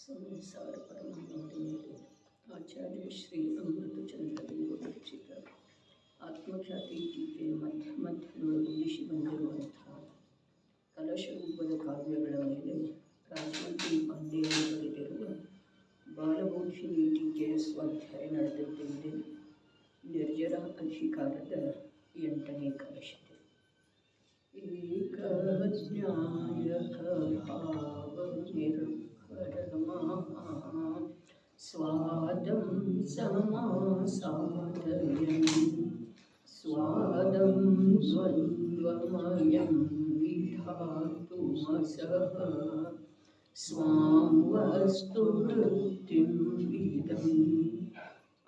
ಸಂಸಾರ ಪರಮಾನಂದದಲ್ಲಿ ಆಚಾರ್ಯ ಶ್ರೀ ಅಮೃತಚಂದ್ರ ವಿರಚಿತ ಆತ್ಮಖ್ಯಾತಿ ಟೀಕೆ ಮಧ್ಯಮಧ್ಯದೊಳಗೂಡಿಸಿ ಬಂದಿರುವಂತಹ ಕಲಶರೂಪದ ಕಾವ್ಯಗಳ ಮೇಲೆ ರಾಜವಂತಿ ಪಾಂಡೆಯರು ಬರೆದಿರುವ ಬಾಲಬೋಧಿನಿ ಟೀಕೆಯ ಸ್ವಾಧ್ಯಾಯ ನಡೆದಿದ್ದೇನೆ. ನಿರ್ಜರ ಅಧಿಕಾರದ 8ನೇ ಕಲಶತೆ. ಏಕಜ್ಞಾಯಕ ಭಾವ ಸ್ವಾದಂ ಸಮಾಸಾದಯಂ ಸ್ವಾದಂ ದ್ವಂದ್ವಮಯಂ ವಿಧಾತುಮಸಃ ಸ್ವಾಂ ವಸ್ತು ವೃತ್ತಿಂ ವಿದಂ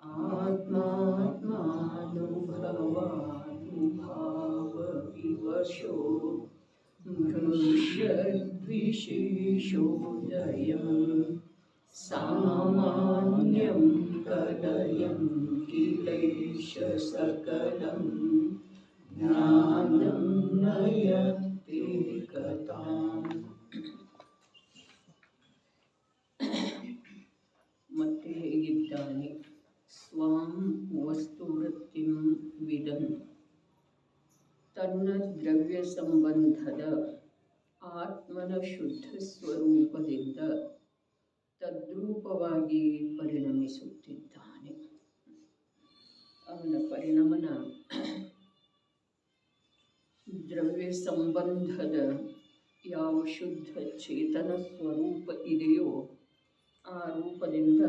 ಆತ್ಮಾತ್ಮಾನುಭವಾನುಭಾವವಿವಶೋ ಮೃಷದ್ವಿಶೇಷೋದಯಂ ಸಾಮಾನ್ಯಂ ಕಲಯಂ ಕಿಲೇಶ ಸಕಲಂ ಜ್ಞಾನಂ ನಯತೆ ಕಥಾಂ. ಮತ್ತೆ ಹೇಗಿದ್ದಾನೆ? ಸ್ವಾಂ ವಸ್ತುವೃತ್ತಿಂ ವಿದನ್, ತನ್ನ ದ್ರವ್ಯ ಸಂಬಂಧದ ಆತ್ಮನ ಶುದ್ಧ ಸ್ವರೂಪದಿಂದ ತದ್ರೂಪವಾಗಿ ಪರಿಣಮಿಸುತ್ತಿದ್ದಾನೆ. ಅವನ ಪರಿಣಮನ ದ್ರವ್ಯ ಸಂಬಂಧದ ಯಾವ ಶುದ್ಧ ಚೇತನ ಸ್ವರೂಪ ಇದೆಯೋ ಆ ರೂಪದಿಂದ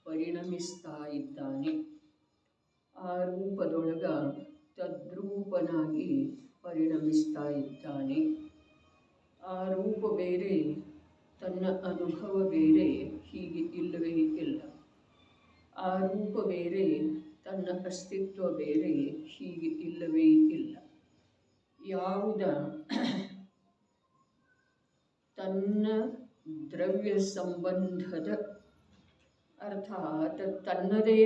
ಪರಿಣಮಿಸ್ತಾ ಇದ್ದಾನೆ. ಆ ರೂಪದೊಳಗ ತದ್ರೂಪನಾಗಿ ಪರಿಣಮಿಸ್ತಾ ಇದ್ದಾನೆ. ಆ ರೂಪ ಬೇರೆ, ತನ್ನ ಅನುಭವ ಬೇರೆ, ಹೀಗೆ ಇಲ್ಲವೇ ಇಲ್ಲ. ಆ ರೂಪ ಬೇರೆ, ತನ್ನ ಅಸ್ತಿತ್ವ ಬೇರೆ, ಹೀಗೆ ಇಲ್ಲವೇ ಇಲ್ಲ. ಯಾವುದ ತನ್ನ ದ್ರವ್ಯ ಸಂಬಂಧದ ಅರ್ಥಾತ್ ತನ್ನದೇ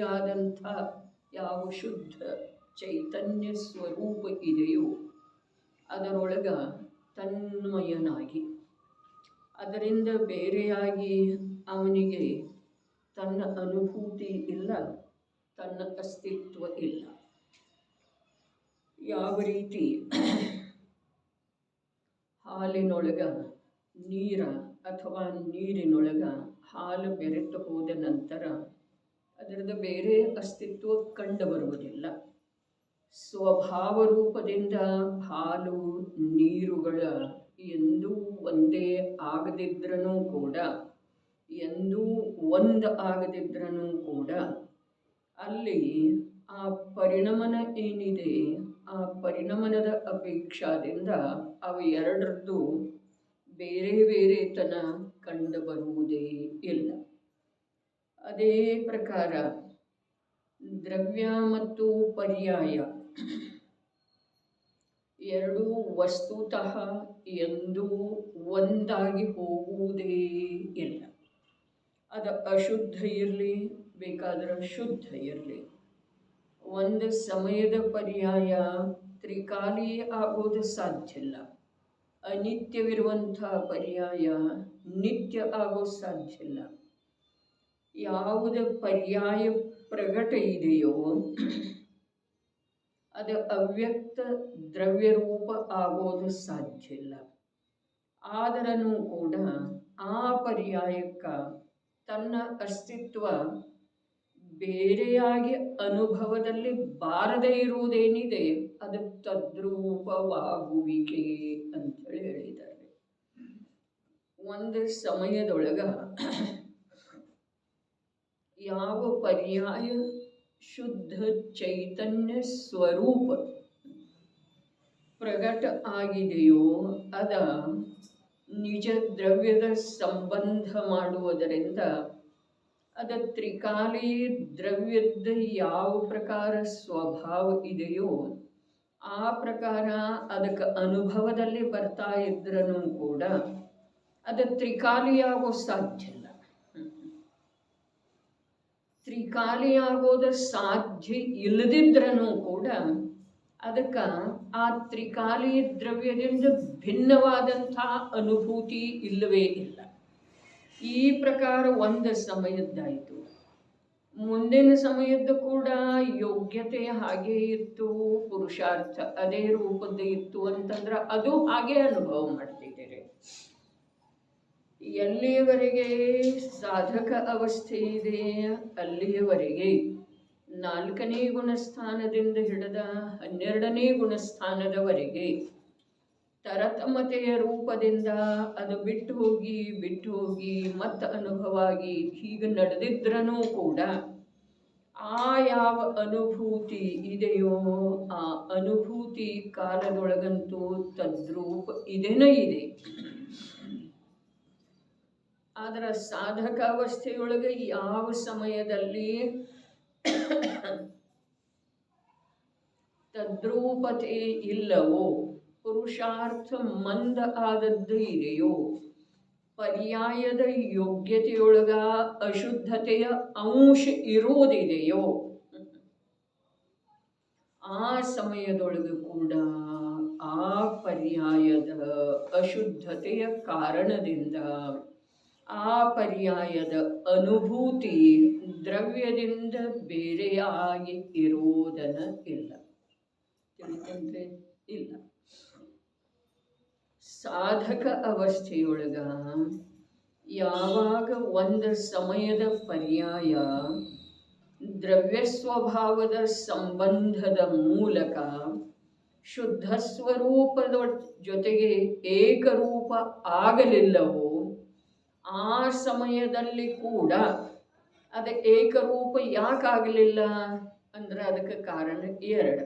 ಆದಂಥ ಯಾವ ಶುದ್ಧ ಚೈತನ್ಯ ಸ್ವರೂಪ ಇದೆಯೋ ಅದರೊಳಗ ತನ್ಮಯನಾಗಿ, ಅದರಿಂದ ಬೇರೆಯಾಗಿ ಅವನಿಗೆ ತನ್ನ ಅನುಭೂತಿ ಇಲ್ಲ, ತನ್ನ ಅಸ್ತಿತ್ವ ಇಲ್ಲ. ಯಾವ ರೀತಿ ಹಾಲಿನೊಳಗ ನೀರ ಅಥವಾ ನೀರಿನೊಳಗ ಹಾಲು ಬೆರೆತು ಹೋದ ನಂತರ ಅದರದ್ದು ಬೇರೆ ಅಸ್ತಿತ್ವ ಕಂಡು ಬರುವುದಿಲ್ಲ. ಸ್ವಭಾವ ರೂಪದಿಂದ ಹಾಲು ನೀರುಗಳ ಎಂದೂ ಒಂದೇ ಆಗದಿದ್ರೂ ಕೂಡ, ಎಂದೂ ಒಂದು ಆಗದಿದ್ರೂ ಕೂಡ, ಅಲ್ಲಿ ಆ ಪರಿಣಮನ ಏನಿದೆ, ಆ ಪರಿಣಮನದ ಅಪೇಕ್ಷಾದಿಂದ ಅವು ಎರಡರದ್ದು ಬೇರೆ ಬೇರೆತನ ಕಂಡು ಬರುವುದೇ ಇಲ್ಲ. ಅದೇ ಪ್ರಕಾರ ದ್ರವ್ಯ ಮತ್ತು ಪರ್ಯಾಯ ಎರಡೂ ವಸ್ತುತಃ ಎಂದೂ ಒಂದಾಗಿ ಹೋಗುವುದೇ ಇಲ್ಲ. ಅದು ಅಶುದ್ಧ ಇರಲಿ, ಬೇಕಾದರೆ ಶುದ್ಧ ಇರಲಿ. ಒಂದು ಸಮಯದ ಪರ್ಯಾಯ ತ್ರಿಕಾಲಿ ಆಗೋದು ಸಾಧ್ಯ ಇಲ್ಲ. ಅನಿತ್ಯವಿರುವಂಥ ಪರ್ಯಾಯ ನಿತ್ಯ ಆಗೋ ಸಾಧ್ಯ ಇಲ್ಲ. ಯಾವುದ ಪರ್ಯಾಯ ಪ್ರಗಟ ಇದೆಯೋ ಅದು ಅವ್ಯಕ್ತ ದ್ರವ್ಯರೂಪ ಆಗೋದು ಸಾಧ್ಯ ಇಲ್ಲ. ಆದರೂ ಕೂಡ ಆ ಪರ್ಯಾಯಕ್ಕೆ ತನ್ನ ಅಸ್ತಿತ್ವ ಬೇರೆಯಾಗಿ ಅನುಭವದಲ್ಲಿ ಬಾರದೇ ಇರುವುದೇನಿದೆ ಅದು ತದ್ರೂಪವಾಗುವಿಕೆ ಅಂತೇಳಿ ಹೇಳಿದ್ದಾರೆ. ಒಂದು ಸಮಯದೊಳಗ ಯಾವ ಪರ್ಯಾಯ ಶುದ್ಧ ಚೈತನ್ಯ ಸ್ವರೂಪ ಪ್ರಗಟ ಆಗಿದೆಯೋ ಅದ ನಿಜ ದ್ರವ್ಯದ ಸಂಬಂಧ ಮಾಡುವುದರಿಂದ ಅದ ತ್ರಿಕಾಲಿ ದ್ರವ್ಯದ ಯಾವ ಪ್ರಕಾರ ಸ್ವಭಾವ ಇದೆಯೋ ಆ ಪ್ರಕಾರ ಅದಕ್ಕೆ ಅನುಭವದಲ್ಲಿ ಬರ್ತಾ ಇದ್ರೂ ಕೂಡ ಅದು ತ್ರಿಕಾಲಿಯಾಗೋ ಸಾಧ್ಯ ಇಲ್ಲ. ತ್ರಿಕಾಲಿಯಾಗೋದು ಸಾಧ್ಯ ಇಲ್ಲದಿದ್ರೂ ಕೂಡ ಅದಕ್ಕೆ ಆ ತ್ರಿಕಾಲಿ ದ್ರವ್ಯದಿಂದ ಭಿನ್ನವಾದಂಥ ಅನುಭೂತಿ ಇಲ್ಲವೇ ಇಲ್ಲ. ಈ ಪ್ರಕಾರ ಒಂದು ಸಮಯದ್ದಾಯಿತು. ಮುಂದಿನ ಸಮಯದ್ದು ಕೂಡ ಯೋಗ್ಯತೆ ಹಾಗೆ ಇತ್ತು, ಪುರುಷಾರ್ಥ ಅದೇ ರೂಪದ್ದು ಇತ್ತು ಅಂತಂದ್ರೆ ಅದು ಹಾಗೆ ಅನುಭವ ಮಾಡ್ತಿದ್ದೀರಿ. ಎಲ್ಲಿಯವರೆಗೆ ಸಾಧಕ ಅವಸ್ಥೆ ಇದೆ ಅಲ್ಲಿಯವರೆಗೆ 4ನೇ ಗುಣಸ್ಥಾನದಿಂದ ಹಿಡಿದ 12ನೇ ಗುಣಸ್ಥಾನದವರೆಗೆ ತರತಮತೆಯ ರೂಪದಿಂದ ಅದು ಬಿಟ್ಟು ಹೋಗಿ ಮತ್ತೆ ಅನುಭವ ಆಗಿ ಹೀಗೆ ನಡೆದಿದ್ರೂ ಕೂಡ ಆ ಯಾವ ಅನುಭೂತಿ ಇದೆಯೋ ಆ ಅನುಭೂತಿ ಕಾಲದೊಳಗಂತೂ ತದ್ರೂಪ ಇದೇನೇ ಇದೆ. ಆದರೆ ಸಾಧಕ ಅವಸ್ಥೆಯೊಳಗೆ ಯಾವ ಸಮಯದಲ್ಲಿ ತದ್ರೂಪತೆ ಇಲ್ಲವೋ, ಪುರುಷಾರ್ಥ ಮಂದ ಆದದ್ದು ಇದೆಯೋ, ಪರ್ಯಾಯದ ಯೋಗ್ಯತೆಯೊಳಗ ಅಶುದ್ಧತೆಯ ಅಂಶ ಇರುವುದಿದೆಯೋ, ಆ ಸಮಯದೊಳಗೆ ಕೂಡ ಆ ಪರ್ಯಾಯದ ಅಶುದ್ಧತೆಯ ಕಾರಣದಿಂದ ಆ ಪರ್ಯಾಯದ ಅನುಭೂತಿ ದ್ರವ್ಯದಿಂದ ಬೇರೆಯಾಗಿ ಇರುವುದನ್ನ ಇಲ್ಲ. ತಿಳಿತಂದ್ರೆ ಇಲ್ಲ. ಸಾಧಕ ಅವಸ್ಥೆಯೊಳಗ ಯಾವಾಗ ಒಂದು ಸಮಯದ ಪರ್ಯಾಯ ದ್ರವ್ಯ ಸ್ವಭಾವದ ಸಂಬಂಧದ ಮೂಲಕ ಶುದ್ಧ ಸ್ವರೂಪದ ಜೊತೆಗೆ ಏಕರೂಪ ಆಗಲಿಲ್ಲವೋ, ಆ ಸಮಯದಲ್ಲಿ ಕೂಡ ಅದು ಏಕರೂಪ ಯಾಕಾಗಲಿಲ್ಲ ಅಂದ್ರೆ ಅದಕ್ಕೆ ಕಾರಣ 2.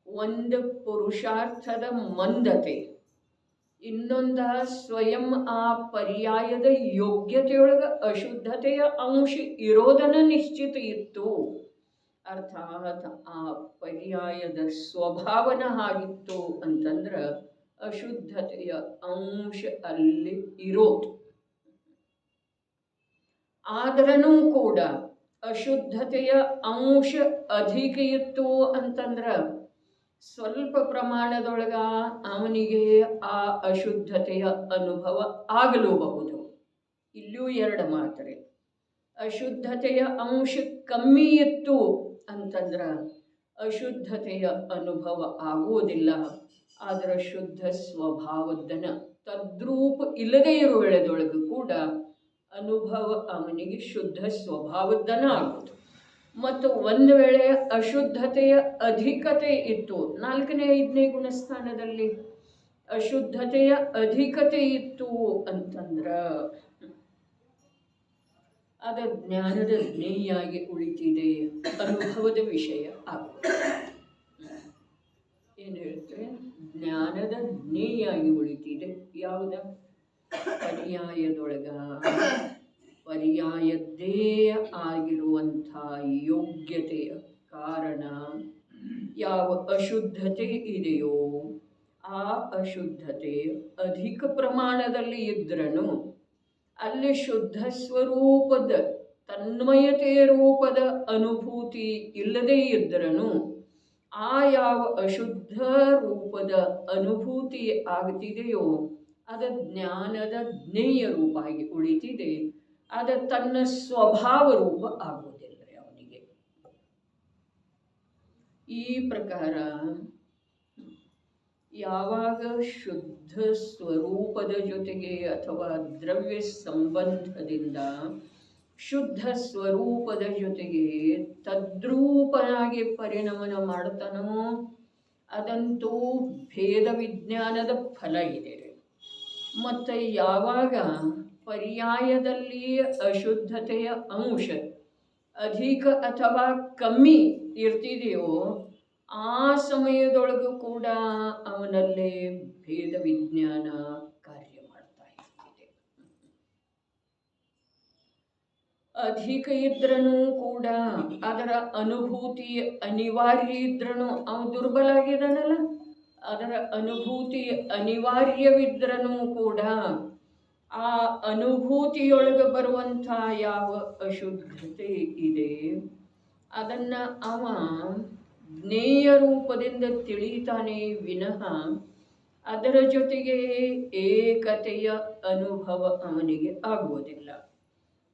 ಒಂದು ಪುರುಷಾರ್ಥದ ಮಂದತೆ, ಇನ್ನೊಂದ ಸ್ವಯಂ ಆ ಪರ್ಯಾಯದ ಯೋಗ್ಯತೆಯೊಳಗೆ ಅಶುದ್ಧತೆಯ ಅಂಶ ಇರೋದನ್ನ ನಿಶ್ಚಿತ ಇತ್ತು. ಅರ್ಥಾತ್ ಆ ಪರ್ಯಾಯದ ಸ್ವಭಾವನ ಹಾಗಿತ್ತು ಅಂತಂದ್ರೆ ಅಶುದ್ಧತೆಯ ಅಂಶ ಅಲ್ಲಿ ಇರೋದು. ಆದ್ರೂ ಕೂಡ ಅಶುದ್ಧತೆಯ ಅಂಶ ಅಧಿಕ ಇತ್ತು ಅಂತಂದ್ರೆ ಸ್ವಲ್ಪ ಪ್ರಮಾಣದೊಳಗ ಅವನಿಗೆ ಆ ಅಶುದ್ಧತೆಯ ಅನುಭವ ಆಗಲೂಬಹುದು. ಇಲ್ಲಿಯೂ 2 ಮಾತ್ರೆ. ಅಶುದ್ಧತೆಯ ಅಂಶ ಕಮ್ಮಿ ಇತ್ತು ಅಂತಂದ್ರೆ ಅಶುದ್ಧತೆಯ ಅನುಭವ ಆಗುವುದಿಲ್ಲ. ಆದರೆ ಶುದ್ಧ ಸ್ವಭಾವದನ ತದ್ರೂಪ ಇಲ್ಲದೇ ಇರುವ ವೇಳೆದೊಳಗೂ ಕೂಡ ಅನುಭವ ಅವನಿಗೆ ಶುದ್ಧ ಸ್ವಭಾವದನ ಆಗುವುದು. ಮತ್ತು ಒಂದು ವೇಳೆ ಅಶುದ್ಧತೆಯ ಅಧಿಕತೆ ಇತ್ತು, 4ನೇ 5ನೇ ಗುಣಸ್ಥಾನದಲ್ಲಿ ಅಶುದ್ಧತೆಯ ಅಧಿಕತೆ ಇತ್ತು ಅಂತಂದ್ರೆ ಅದ ಜ್ಞಾನದ ಜ್ಞೇಯಾಗಿ ಉಳಿತಿದೆ, ಅನುಭವದ ವಿಷಯ ಆಗುತ್ತೆ. ಏನು ಹೇಳ್ತಾರೆ? ಜ್ಞಾನದ ಜ್ಞೇಯಾಗಿ ಉಳಿತಿದೆ. ಯಾವುದ? ಪರ್ಯಾಯದೊಳಗ ಪರ್ಯಾಯದ್ದೇ ಆಗಿರುವಂಥ ಯೋಗ್ಯತೆಯ ಕಾರಣ ಯಾವ ಅಶುದ್ಧತೆ ಇದೆಯೋ ಆ ಅಶುದ್ಧತೆ ಅಧಿಕ ಪ್ರಮಾಣದಲ್ಲಿ ಇದ್ರೂ ಅಲ್ಲಿ ಶುದ್ಧ ಸ್ವರೂಪದ ತನ್ಮಯತೆಯ ರೂಪದ ಅನುಭೂತಿ ಇಲ್ಲದೇ ಇದ್ರೂ ಆ ಯಾವ ಅಶುದ್ಧ ರೂಪದ ಅನುಭೂತಿ ಆಗ್ತಿದೆಯೋ ಅದ ಜ್ಞಾನದ ಜ್ಞೇಯ ರೂಪ ಆಗಿ ಉಳಿತಿದೆ. ಅದ ತನ್ನ ಸ್ವಭಾವ ರೂಪ ಆಗುವುದಿಲ್ಲ ಅವನಿಗೆ. ಈ ಪ್ರಕಾರ ಯಾವಾಗ ಶುದ್ಧ ಸ್ವರೂಪದ ಜೊತೆಗೆ ಅಥವಾ ದ್ರವ್ಯ ಸಂಬಂಧದಿಂದ ಶುದ್ಧ ಸ್ವರೂಪದ ಜೊತೆಗೆ ತದ್ರೂಪನಾಗಿ ಪರಿಣಮನ ಮಾಡ್ತಾನೋ ಅದಂತೂ ಭೇದ ವಿಜ್ಞಾನದ ಫಲ ಇದೆ. ಮತ್ತು ಯಾವಾಗ ಪರ್ಯಾಯದಲ್ಲಿ ಅಶುದ್ಧತೆಯ ಅಂಶ ಅಧಿಕ ಅಥವಾ ಕಮ್ಮಿ ಇರ್ತಿದೆಯೋ ಆ ಸಮಯದೊಳಗೂ ಕೂಡ ಅವನಲ್ಲಿ ಭೇದ ವಿಜ್ಞಾನ ಕಾರ್ಯ ಮಾಡ್ತಾ ಇರ್ತಿದೆ. ಅಧಿಕ ಇದ್ರೂ ಕೂಡ ಅದರ ಅನುಭೂತಿ ಅನಿವಾರ್ಯ ಇದ್ರೂ ಅವನು ದುರ್ಬಲ ಆಗಿದ್ದಾನಲ್ಲ, ಅದರ ಅನುಭೂತಿ ಅನಿವಾರ್ಯವಿದ್ರೂ ಕೂಡ ಆ ಅನುಭೂತಿಯೊಳಗೆ ಬರುವಂಥ ಯಾವ ಅಶುದ್ಧತೆ ಇದೆ ಅದನ್ನು ಅವ ಜ್ಞೇಯ ರೂಪದಿಂದ ತಿಳಿತಾನೆ ವಿನಃ ಅದರ ಜೊತೆಗೆ ಏಕತೆಯ ಅನುಭವ ಅವನಿಗೆ ಆಗುವುದಿಲ್ಲ.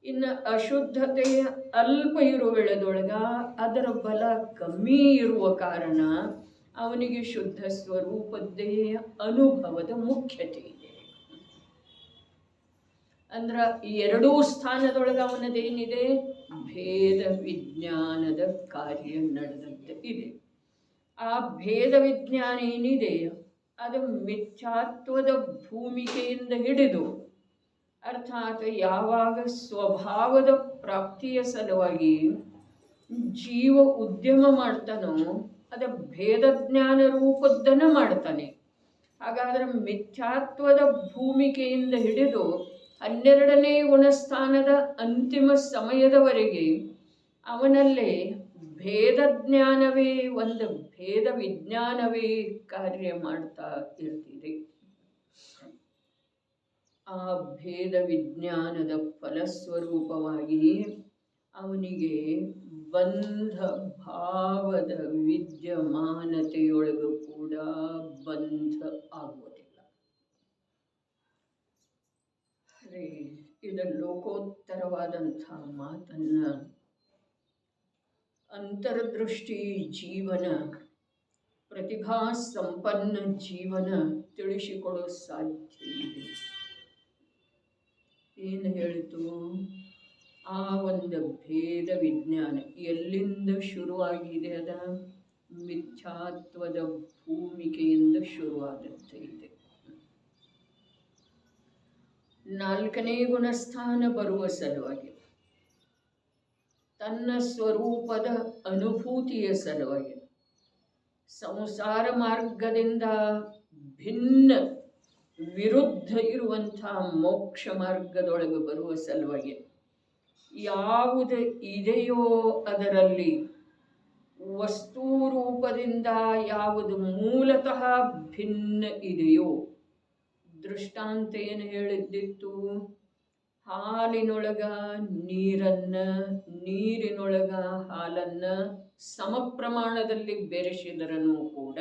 ಇನ್ನು ಅಶುದ್ಧತೆಯ ಅಲ್ಪ ಇರುವೆಳದೊಳಗ ಅದರ ಬಲ ಕಮ್ಮಿ ಇರುವ ಕಾರಣ ಅವನಿಗೆ ಶುದ್ಧ ಸ್ವರೂಪದ್ದೇ ಅನುಭವದ ಮುಖ್ಯತೆ ಇದೆ. ಅಂದ್ರೆ ಈ ಎರಡೂ ಸ್ಥಾನದೊಳಗೆ ಅವನದೇನಿದೆ, ಭೇದ ವಿಜ್ಞಾನದ ಕಾರ್ಯ ನಡೆದಂತೆ ಇದೆ. ಆ ಭೇದ ವಿಜ್ಞಾನ ಏನಿದೆ ಅದು ಮಿಥ್ಯಾತ್ವದ ಭೂಮಿಕೆಯಿಂದ ಹಿಡಿದು, ಅರ್ಥಾತ್ ಯಾವಾಗ ಸ್ವಭಾವದ ಪ್ರಾಪ್ತಿಯ ಸಲುವಾಗಿ ಜೀವ ಉದ್ಯಮ ಮಾಡ್ತಾನೋ ಅದ ಭೇದ ಜ್ಞಾನ ರೂಪದ್ದನ್ನು ಮಾಡ್ತಾನೆ. ಹಾಗಾದ್ರೆ ಮಿಥ್ಯಾತ್ವದ ಭೂಮಿಕೆಯಿಂದ ಹಿಡಿದು 12ನೇ ಗುಣಸ್ಥಾನದ ಅಂತಿಮ ಸಮಯದವರೆಗೆ ಅವನಲ್ಲೇ ಭೇದ ಜ್ಞಾನವೇ, ಒಂದು ಭೇದ ವಿಜ್ಞಾನವೇ ಕಾರ್ಯ ಮಾಡ್ತಾ ಇರ್ತಿದೆ. ಆ ಭೇದ ವಿಜ್ಞಾನದ ಫಲಸ್ವರೂಪವಾಗಿ ಅವನಿಗೆ ಬಂಧ ಭಾವದ ವಿದ್ಯಮಾನತೆಯೊಳಗೂ ಕೂಡ ಬಂಧ ಆಗುವುದಿಲ್ಲ. ಇದು ಲೋಕೋತ್ತರವಾದಂಥ ಮಾತನ್ನ ಅಂತರ್ದೃಷ್ಟಿ ಜೀವನ, ಪ್ರತಿಭಾ ಸಂಪನ್ನ ಜೀವನ ತಿಳಿಸಿಕೊಡೋ ಸಾಧ್ಯ ಇದೆ. ಏನು ಹೇಳಿತು? ಆ ಒಂದು ಭೇದ ವಿಜ್ಞಾನ ಎಲ್ಲಿಂದ ಶುರುವಾಗಿದೆ? ಅದ ಮಿಥ್ಯಾತ್ವದ ಭೂಮಿಕೆಯಿಂದ ಶುರುವಾದಂತೆ ಇದೆ. 4ನೇ ಗುಣಸ್ಥಾನ ಬರುವ ಸಲುವಾಗಿ, ತನ್ನ ಸ್ವರೂಪದ ಅನುಭೂತಿಯ ಸಲುವಾಗಿ, ಸಂಸಾರ ಮಾರ್ಗದಿಂದ ಭಿನ್ನ ವಿರುದ್ಧ ಇರುವಂಥ ಮೋಕ್ಷ ಮಾರ್ಗದೊಳಗೆ ಬರುವ ಸಲುವಾಗಿ ಯಾವುದು ಇದೆಯೋ ಅದರಲ್ಲಿ ವಸ್ತು ರೂಪದಿಂದ ಯಾವುದು ಮೂಲತಃ ಭಿನ್ನ ಇದೆಯೋ, ದೃಷ್ಟಾಂತ ಏನು ಹೇಳಿದ್ದಿತ್ತು? ಹಾಲಿನೊಳಗ ನೀರನ್ನ, ನೀರಿನೊಳಗ ಹಾಲನ್ನ ಸಮ ಪ್ರಮಾಣದಲ್ಲಿ ಬೆರೆಸಿದರನೂ ಕೂಡ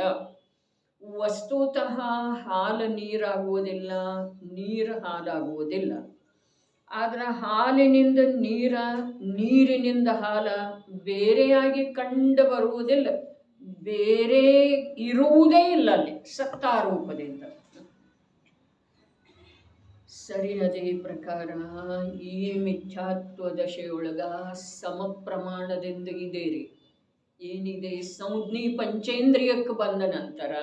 ವಸ್ತುತಃ ಹಾಲು ನೀರಾಗುವುದಿಲ್ಲ, ನೀರು ಹಾಲಾಗುವುದಿಲ್ಲ. ಆದ್ರೆ ಹಾಲಿನಿಂದ ನೀರ, ನೀರಿನಿಂದ ಹಾಲ ಬೇರೆಯಾಗಿ ಕಂಡು ಬರುವುದಿಲ್ಲ, ಬೇರೆ ಇರುವುದೇ ಇಲ್ಲ ಅಲ್ಲಿ ಸತ್ತಾರೂಪದಿಂದ. ಸರಿ, ಅದೇ ಪ್ರಕಾರ ಈ ಮಿಥ್ಯಾತ್ವ ದಶೆಯೊಳಗ ಸಮ ಪ್ರಮಾಣದಿಂದ ಇದೆ ರೀ. ಏನಿದೆ? ಸಂಜ್ಞಿ ಪಂಚೇಂದ್ರಿಯಕ್ಕೆ ಬಂದ ನಂತರ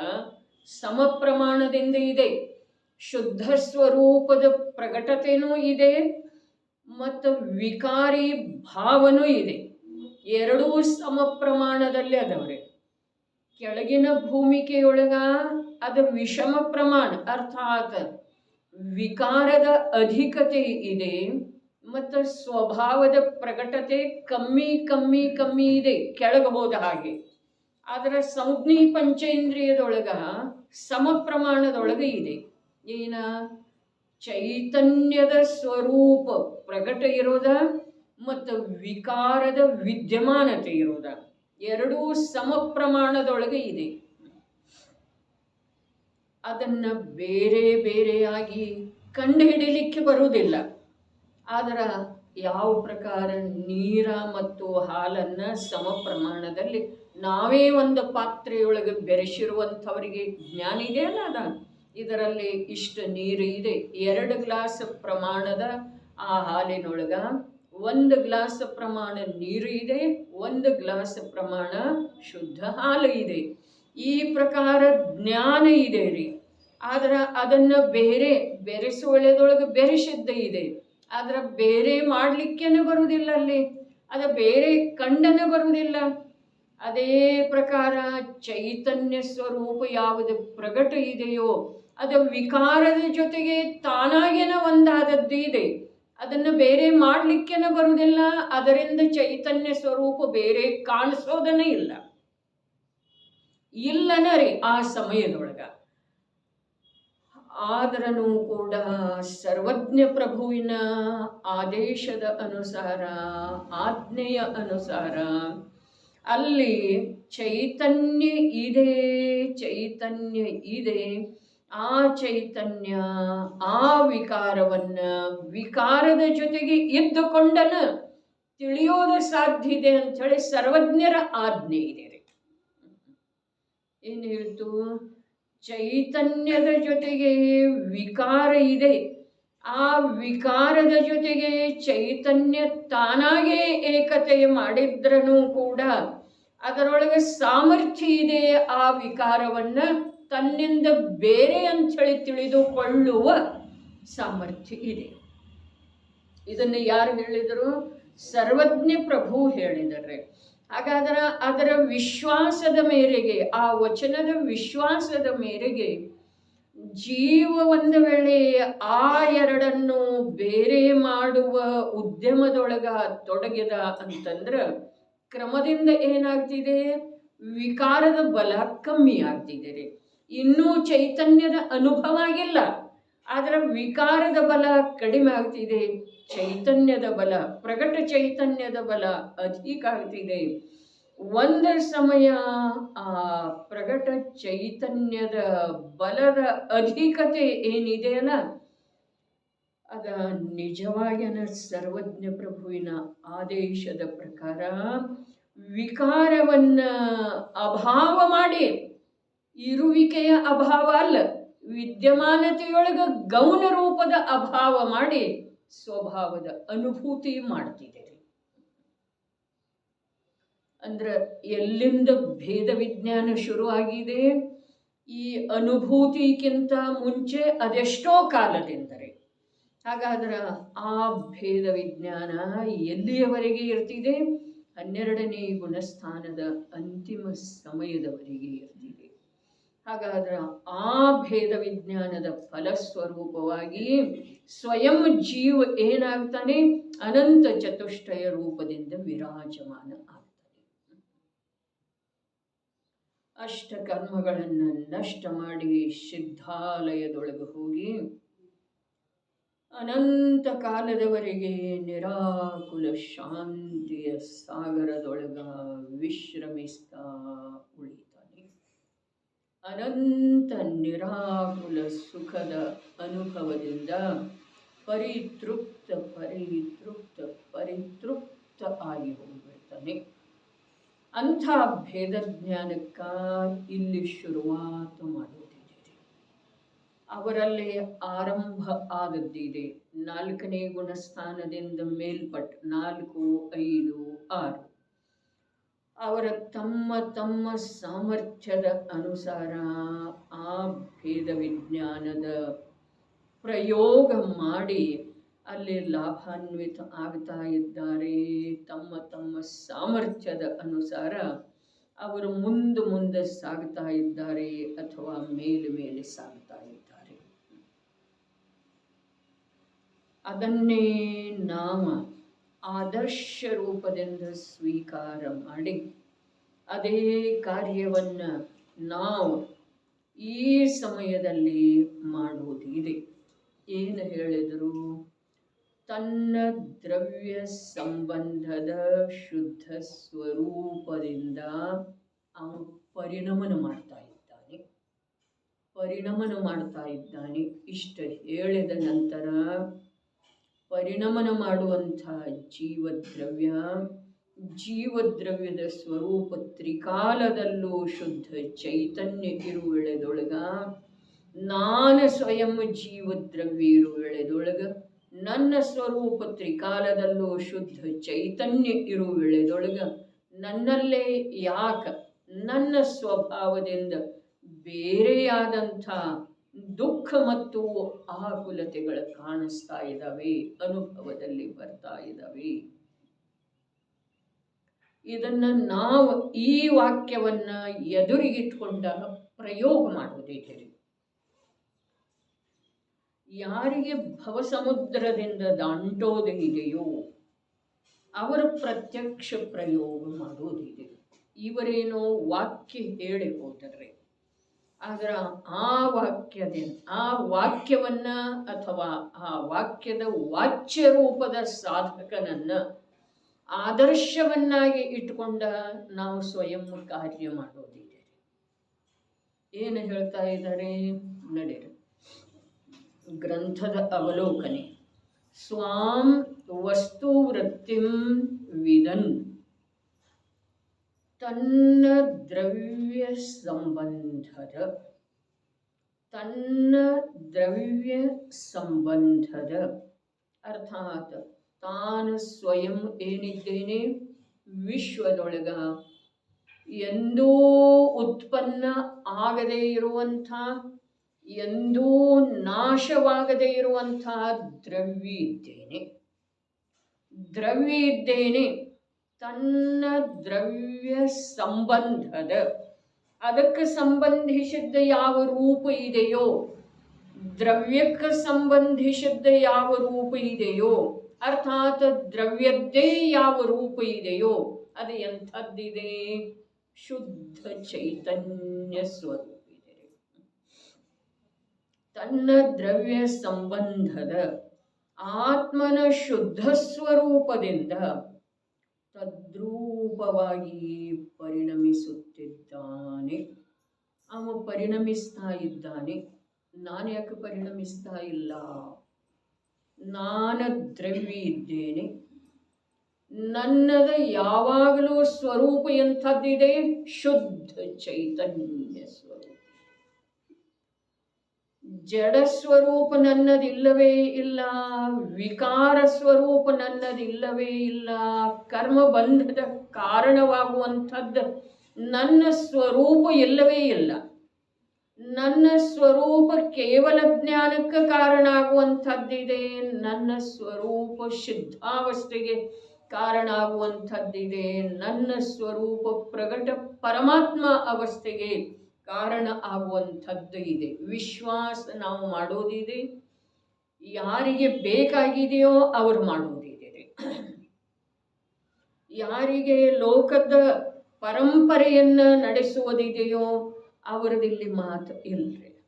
ಸಮ ಪ್ರಮಾಣದಿಂದ ಇದೆ. ಶುದ್ಧ ಸ್ವರೂಪದ ಪ್ರಕಟತೆನೂ ಇದೆ ಮತ್ತು ವಿಕಾರಿ ಭಾವನೂ ಇದೆ. ಎರಡೂ ಸಮ ಪ್ರಮಾಣದಲ್ಲಿ ಅದವ್ರೆ. ಕೆಳಗಿನ ಭೂಮಿಕೆಯೊಳಗ ಅದು ವಿಷಮ ಪ್ರಮಾಣ, ಅರ್ಥಾತ್ ವಿಕಾರದ ಅಧಿಕತೆ ಇದೆ ಮತ್ತು ಸ್ವಭಾವದ ಪ್ರಕಟತೆ ಕಮ್ಮಿ ಕಮ್ಮಿ ಕಮ್ಮಿ ಇದೆ, ಕೆಳಗೆ ಹೋದ ಹಾಗೆ. ಆದರೆ ಸಂಜ್ಞಿ ಪಂಚೇಂದ್ರಿಯದೊಳಗ ಸಮ ಪ್ರಮಾಣದೊಳಗೆ ಇದೆ. ಏನ? ಚೈತನ್ಯದ ಸ್ವರೂಪ ಪ್ರಕಟ ಇರೋದ ಮತ್ತು ವಿಕಾರದ ವಿದ್ಯಮಾನತೆ ಇರೋದ ಎರಡೂ ಸಮ ಪ್ರಮಾಣದೊಳಗೆ ಇದೆ. ಅದನ್ನು ಬೇರೆ ಬೇರೆಯಾಗಿ ಕಂಡುಹಿಡಿಯಲಿಕ್ಕೆ ಬರುವುದಿಲ್ಲ. ಆದರೆ ಯಾವ ಪ್ರಕಾರ ನೀರ ಮತ್ತು ಹಾಲನ್ನು ಸಮ ಪ್ರಮಾಣದಲ್ಲಿ ನಾವೇ ಒಂದು ಪಾತ್ರೆಯೊಳಗೆ ಬೆರೆಸಿರುವಂಥವರಿಗೆ ಜ್ಞಾನ ಇದೆಯಲ್ಲ, ಅದ ಇದರಲ್ಲಿ ಇಷ್ಟು ನೀರು ಇದೆ, 2 ಗ್ಲಾಸ್ ಪ್ರಮಾಣದ ಆ ಹಾಲಿನೊಳಗ 1 ಗ್ಲಾಸ್ ಪ್ರಮಾಣ ನೀರು ಇದೆ, 1 ಗ್ಲಾಸ್ ಪ್ರಮಾಣ ಶುದ್ಧ ಹಾಲು ಇದೆ. ಈ ಪ್ರಕಾರ ಜ್ಞಾನ ಇದೆ ರೀ. ಆದ್ರೆ ಅದನ್ನು ಬೇರೆ ಬೆರೆಸುವಳೆದೊಳಗೆ ಬೆರೆಸಿದ್ದ ಇದೆ, ಆದ್ರೆ ಬೇರೆ ಮಾಡಲಿಕ್ಕೇನೆ ಬರುವುದಿಲ್ಲ ಅಲ್ಲಿ, ಅದು ಬೇರೆ ಕಂಡನೆ ಬರುವುದಿಲ್ಲ. ಅದೇ ಪ್ರಕಾರ ಚೈತನ್ಯ ಸ್ವರೂಪ ಯಾವುದು ಪ್ರಕಟ ಇದೆಯೋ ಅದು ವಿಕಾರದ ಜೊತೆಗೆ ತಾನಾಗೇನ ಒಂದಾದದ್ದು ಇದೆ, ಅದನ್ನು ಬೇರೆ ಮಾಡಲಿಕ್ಕೇನೆ ಬರುವುದಿಲ್ಲ. ಅದರಿಂದ ಚೈತನ್ಯ ಸ್ವರೂಪ ಬೇರೆ ಕಾಣಿಸೋದನ್ನೇ ಇಲ್ಲ, ಇಲ್ಲನ ರೀ ಆ ಸಮಯದೊಳಗ. ಆದ್ರೂ ಕೂಡ ಸರ್ವಜ್ಞ ಪ್ರಭುವಿನ ಆದೇಶದ ಅನುಸಾರ, ಆಜ್ಞೆಯ ಅನುಸಾರ ಅಲ್ಲಿ ಚೈತನ್ಯ ಇದೆ, ಚೈತನ್ಯ ಇದೆ. ಆ ಚೈತನ್ಯ ಆ ವಿಕಾರವನ್ನ ವಿಕಾರದ ಜೊತೆಗೆ ಇದ್ದುಕೊಂಡನ ತಿಳಿಯೋದು ಸಾಧ್ಯ ಇದೆ ಅಂಥೇಳಿ ಸರ್ವಜ್ಞರ ಆಜ್ಞೆ ಇದೆ. ಏನು ಹೇಳ್ತು? ಚೈತನ್ಯದ ಜೊತೆಗೆ ವಿಕಾರ ಇದೆ, ಆ ವಿಕಾರದ ಜೊತೆಗೆ ಚೈತನ್ಯ ತಾನಾಗೇ ಏಕತೆ ಮಾಡಿದ್ರನೂ ಕೂಡ ಅದರೊಳಗೆ ಸಾಮರ್ಥ್ಯ ಇದೆ. ಆ ವಿಕಾರವನ್ನ ತನ್ನಿಂದ ಬೇರೆ ಅಂಥೇಳಿ ತಿಳಿದುಕೊಳ್ಳುವ ಸಾಮರ್ಥ್ಯ ಇದೆ. ಇದನ್ನು ಯಾರು ಹೇಳಿದರು? ಸರ್ವಜ್ಞ ಪ್ರಭು ಹೇಳಿದರೆ. ಹಾಗಾದರೆ ಅದರ ವಿಶ್ವಾಸದ ಮೇರೆಗೆ, ಆ ವಚನದ ವಿಶ್ವಾಸದ ಮೇರೆಗೆ ಜೀವ ಒಂದು ವೇಳೆ ಆ ಎರಡನ್ನು ಬೇರೆ ಮಾಡುವ ಉದ್ಯಮದೊಳಗ ತೊಡಗಿದ ಅಂತಂದ್ರೆ ಕ್ರಮದಿಂದ ಏನಾಗ್ತಿದೆ? ವಿಕಾರದ ಬಲ ಕಮ್ಮಿ ಆಗ್ತಿದೆ. ಇನ್ನೂ ಚೈತನ್ಯದ ಅನುಭವ ಆಗಿಲ್ಲ, ಆದರೆ ವಿಕಾರದ ಬಲ ಕಡಿಮೆ ಆಗ್ತಿದೆ. ಚೈತನ್ಯದ ಬಲ, ಪ್ರಗಟ ಚೈತನ್ಯದ ಬಲ ಅಧಿಕ ಆಗ್ತಿದೆ. ಒಂದು ಸಮಯ ಆ ಪ್ರಗಟ ಚೈತನ್ಯದ ಬಲದ ಅಧಿಕತೆ ಏನಿದೆಯಲ್ಲ, ಅದ ನಿಜವಾಗಿ ಸರ್ವಜ್ಞ ಪ್ರಭುವಿನ ಆದೇಶದ ಪ್ರಕಾರ ವಿಕಾರವನ್ನ ಅಭಾವ ಮಾಡಿ, ಇರುವಿಕೆಯ ಅಭಾವ ಅಲ್ಲ, ವಿದ್ಯಮಾನತೆಯೊಳಗ ಗೌಣ ರೂಪದ ಅಭಾವ ಮಾಡಿ ಸ್ವಭಾವದ ಅನುಭೂತಿ ಮಾಡ್ತಿದೆ. ಅಂದ್ರೆ ಎಲ್ಲಿಂದ ಭೇದ ವಿಜ್ಞಾನ ಶುರುವಾಗಿದೆ? ಈ ಅನುಭೂತಿಗಿಂತ ಮುಂಚೆ ಅದೆಷ್ಟೋ ಕಾಲದಿಂದರೆ. ಹಾಗಾದ್ರೆ ಆ ಭೇದ ವಿಜ್ಞಾನ ಎಲ್ಲಿಯವರೆಗೆ ಇರ್ತಿದೆ? 12ನೇ ಗುಣಸ್ಥಾನದ ಅಂತಿಮ ಸಮಯದವರೆಗೆ ಇರ್ತಿದೆ. ಹಾಗಾದ್ರೆ ಆ ಭೇದ ವಿಜ್ಞಾನದ ಫಲಸ್ವರೂಪವಾಗಿ ಸ್ವಯಂ ಜೀವ ಏನಾಗ್ತಾನೆ? ಅನಂತ ಚತುಷ್ಟಯ ರೂಪದಿಂದ ವಿರಾಜಮಾನ ಆಗ್ತಾನೆ. ಅಷ್ಟ ಕರ್ಮಗಳನ್ನು ನಷ್ಟ ಮಾಡಿ ಸಿದ್ಧಾಲಯದೊಳಗೆ ಹೋಗಿ ಅನಂತ ಕಾಲದವರೆಗೆ ನಿರಾಕುಲ ಶಾಂತಿಯ ಸಾಗರದೊಳಗ ವಿಶ್ರಮಿಸ್ತಾ ಉಳಿತಾನೆ. ಅನಂತ ನಿರಾಕುಲ ಸುಖದ ಅನುಭವದಿಂದ ಪರಿತೃಪ್ತ ಪರಿತೃಪ್ತ ಪರಿತೃಪ್ತ ಆಗಿ ಹೋಗ್ಬಿಡ್ತಾನೆ. ಅಂಥ ಭೇದ ಜ್ಞಾನಕ್ಕ ಇಲ್ಲಿ ಶುರುವಾತ ಮಾಡುತ್ತಿದೆ. ಅವರಲ್ಲಿ ಆರಂಭ ಆದದ್ದಿದೆ. 4ನೇ ಗುಣಸ್ಥಾನದಿಂದ ಮೇಲ್ಪಟ್ಟು 4, 5, 6 ಅವರ ತಮ್ಮ ತಮ್ಮ ಸಾಮರ್ಥ್ಯದ ಅನುಸಾರ ಆ ಭೇದ ವಿಜ್ಞಾನದ ಪ್ರಯೋಗ ಮಾಡಿ ಅಲ್ಲಿ ಲಾಭಾನ್ವಿತ ಆಗ್ತಾ ಇದ್ದಾರೆ. ತಮ್ಮ ತಮ್ಮ ಸಾಮರ್ಥ್ಯದ ಅನುಸಾರ ಅವರು ಮುಂದೆ ಸಾಗ್ತಾ ಇದ್ದಾರೆ ಅಥವಾ ಮೇಲೆ ಸಾಗ್ತಾ ಇದ್ದಾರೆ. ಅದನ್ನೇ ನಾವು ಆದರ್ಶ ರೂಪದಿಂದ ಸ್ವೀಕಾರ ಮಾಡಿ ಅದೇ ಕಾರ್ಯವನ್ನು ನಾವು ಈ ಸಮಯದಲ್ಲಿ ಮಾಡುವುದಿದೆ. ಏನು ಹೇಳಿದರು? ತನ್ನ ದ್ರವ್ಯ ಸಂಬಂಧದ ಶುದ್ಧ ಸ್ವರೂಪದಿಂದ ಅವನು ಪರಿಣಮನ ಮಾಡ್ತಾ ಇದ್ದಾನೆ. ಇಷ್ಟ ಹೇಳಿದ ನಂತರ ಪರಿಣಮನ ಮಾಡುವಂಥ ಜೀವದ್ರವ್ಯದ ಸ್ವರೂಪ ತ್ರಿಕಾಲದಲ್ಲೂ ಶುದ್ಧ ಚೈತನ್ಯ ಇರುವೆಳೆದೊಳಗ, ನಾನು ಸ್ವಯಂ ಜೀವದ್ರವ್ಯ ಇರುವೆಳೆದೊಳಗ, ನನ್ನ ಸ್ವರೂಪ ತ್ರಿಕಾಲದಲ್ಲೂ ಶುದ್ಧ ಚೈತನ್ಯ ಇರುವೆಳೆದೊಳಗ, ನನ್ನಲ್ಲೇ ಯಾಕ ನನ್ನ ಸ್ವಭಾವದಿಂದ ಬೇರೆಯಾದಂಥ ದುಃಖ ಮತ್ತು ಆಕುಲತೆಗಳು ಕಾಣಿಸ್ತಾ ಇದ್ದಾವೆ, ಅನುಭವದಲ್ಲಿ ಬರ್ತಾ ಇದ್ದಾವೆ. ಇದನ್ನು ನಾವು ಈ ವಾಕ್ಯವನ್ನ ಎದುರಿಗಿಟ್ಕೊಂಡ ಪ್ರಯೋಗ ಮಾಡುವುದಿದೆ. ಯಾರಿಗೆ ಭವಸಮುದ್ರದಿಂದ ದಾಂಟೋದಿದೆಯೋ ಅವರು ಪ್ರತ್ಯಕ್ಷ ಪ್ರಯೋಗ ಮಾಡೋದಿದೆ. ಇವರೇನೋ ವಾಕ್ಯ ಹೇಳಿ ಹೋದರೆ, ಆದ್ರೆ ಆ ವಾಕ್ಯವನ್ನ ಅಥವಾ ಆ ವಾಕ್ಯದ ವಾಚ್ಯ ರೂಪದ ಸಾಧಕನನ್ನ ಆದರ್ಶವನ್ನಾಗಿ ಇಟ್ಕೊಂಡ ನಾವು ಸ್ವಯಂ ಕಾರ್ಯ ಮಾಡೋದಿದೆ. ಏನು ಹೇಳ್ತಾ ಇದ್ದಾರೆ ನಡೀರಿ. ಗ್ರಂಥದ ಅವಲೋಕನೆ. ಸ್ವಾಂ ವಸ್ತು ವೃತ್ತಿಂ ವಿದನ್ ತನ್ನ ದ್ರವ್ಯ ಸಂಬಂಧದ ಅರ್ಥಾತ್ ತಾನು ಸ್ವಯಂ ಏನಿದ್ದೇನೆ ವಿಶ್ವದೊಳಗ ಎಂದೂ ಉತ್ಪನ್ನ ಆಗದೇ ಇರುವಂಥ, ಎಂದೂ ನಾಶವಾಗದೇ ಇರುವಂಥ ದ್ರವ್ಯ ಇದ್ದೇನೆ. ತನ್ನ ದ್ರವ್ಯ ಸಂಬಂಧದ, ಅದಕ್ಕೆ ಸಂಬಂಧಿಸಿದ್ದ ಯಾವ ರೂಪ ಇದೆಯೋ, ದ್ರವ್ಯಕ್ಕೆ ಸಂಬಂಧಿಸಿದ್ದ ಯಾವ ರೂಪ ಇದೆಯೋ, ಅರ್ಥಾತ್ ದ್ರವ್ಯದ್ದೇ ಯಾವ ರೂಪ ಇದೆಯೋ ಅದು ಎಂಥದ್ದಿದೆ? ಶುದ್ಧ ಚೈತನ್ಯ ಸ್ವರೂಪ ಇದೆ. ತನ್ನ ದ್ರವ್ಯ ಸಂಬಂಧದ ಆತ್ಮನ ಶುದ್ಧ ಸ್ವರೂಪದಿಂದ ತದ್ರೂಪವಾಗಿ ಪರಿಣಮಿಸುತ್ತಿದ್ದಾನೆ. ಅವ ಪರಿಣಮಿಸ್ತಾ ಇದ್ದಾನೆ. ನಾನು ಯಾಕೆ ಪರಿಣಮಿಸ್ತಾ ಇಲ್ಲ? ನಾನು ದ್ರವ್ಯ ಇದ್ದೇನೆ. ನನ್ನದ ಯಾವಾಗಲೂ ಸ್ವರೂಪ ಎಂಥದ್ದಿದೆ? ಶುದ್ಧ ಚೈತನ್ಯ ಸ್ವರೂಪ. ಜಡ ಸ್ವರೂಪ ನನ್ನದಿಲ್ಲವೇ ಇಲ್ಲ, ವಿಕಾರ ಸ್ವರೂಪ ನನ್ನದಿಲ್ಲವೇ ಇಲ್ಲ, ಕರ್ಮಬಂಧದ ಕಾರಣವಾಗುವಂಥದ್ದು ನನ್ನ ಸ್ವರೂಪ ಇಲ್ಲವೇ ಇಲ್ಲ. ನನ್ನ ಸ್ವರೂಪ ಕೇವಲ ಜ್ಞಾನಕ್ಕೆ ಕಾರಣ ಆಗುವಂಥದ್ದಿದೆ. ನನ್ನ ಸ್ವರೂಪ ಶುದ್ಧಾವಸ್ಥೆಗೆ ಕಾರಣ ಆಗುವಂಥದ್ದಿದೆ. ನನ್ನ ಸ್ವರೂಪ ಪ್ರಗಟ ಪರಮಾತ್ಮ ಅವಸ್ಥೆಗೆ ಕಾರಣ ಆಗುವಂಥದ್ದು ಇದೆ. ವಿಶ್ವಾಸ ನಾವು ಮಾಡೋದಿದೆ. ಯಾರಿಗೆ ಬೇಕಾಗಿದೆಯೋ ಅವರು ಮಾಡೋದಿದೆ. ಯಾರಿಗೆ ಲೋಕದ ಪರಂಪರೆಯನ್ನು ನಡೆಸುವುದಿದೆಯೋ ಅವರದಿಲ್ಲಿ ಮಾತು ಇಲ್ಲರಿ.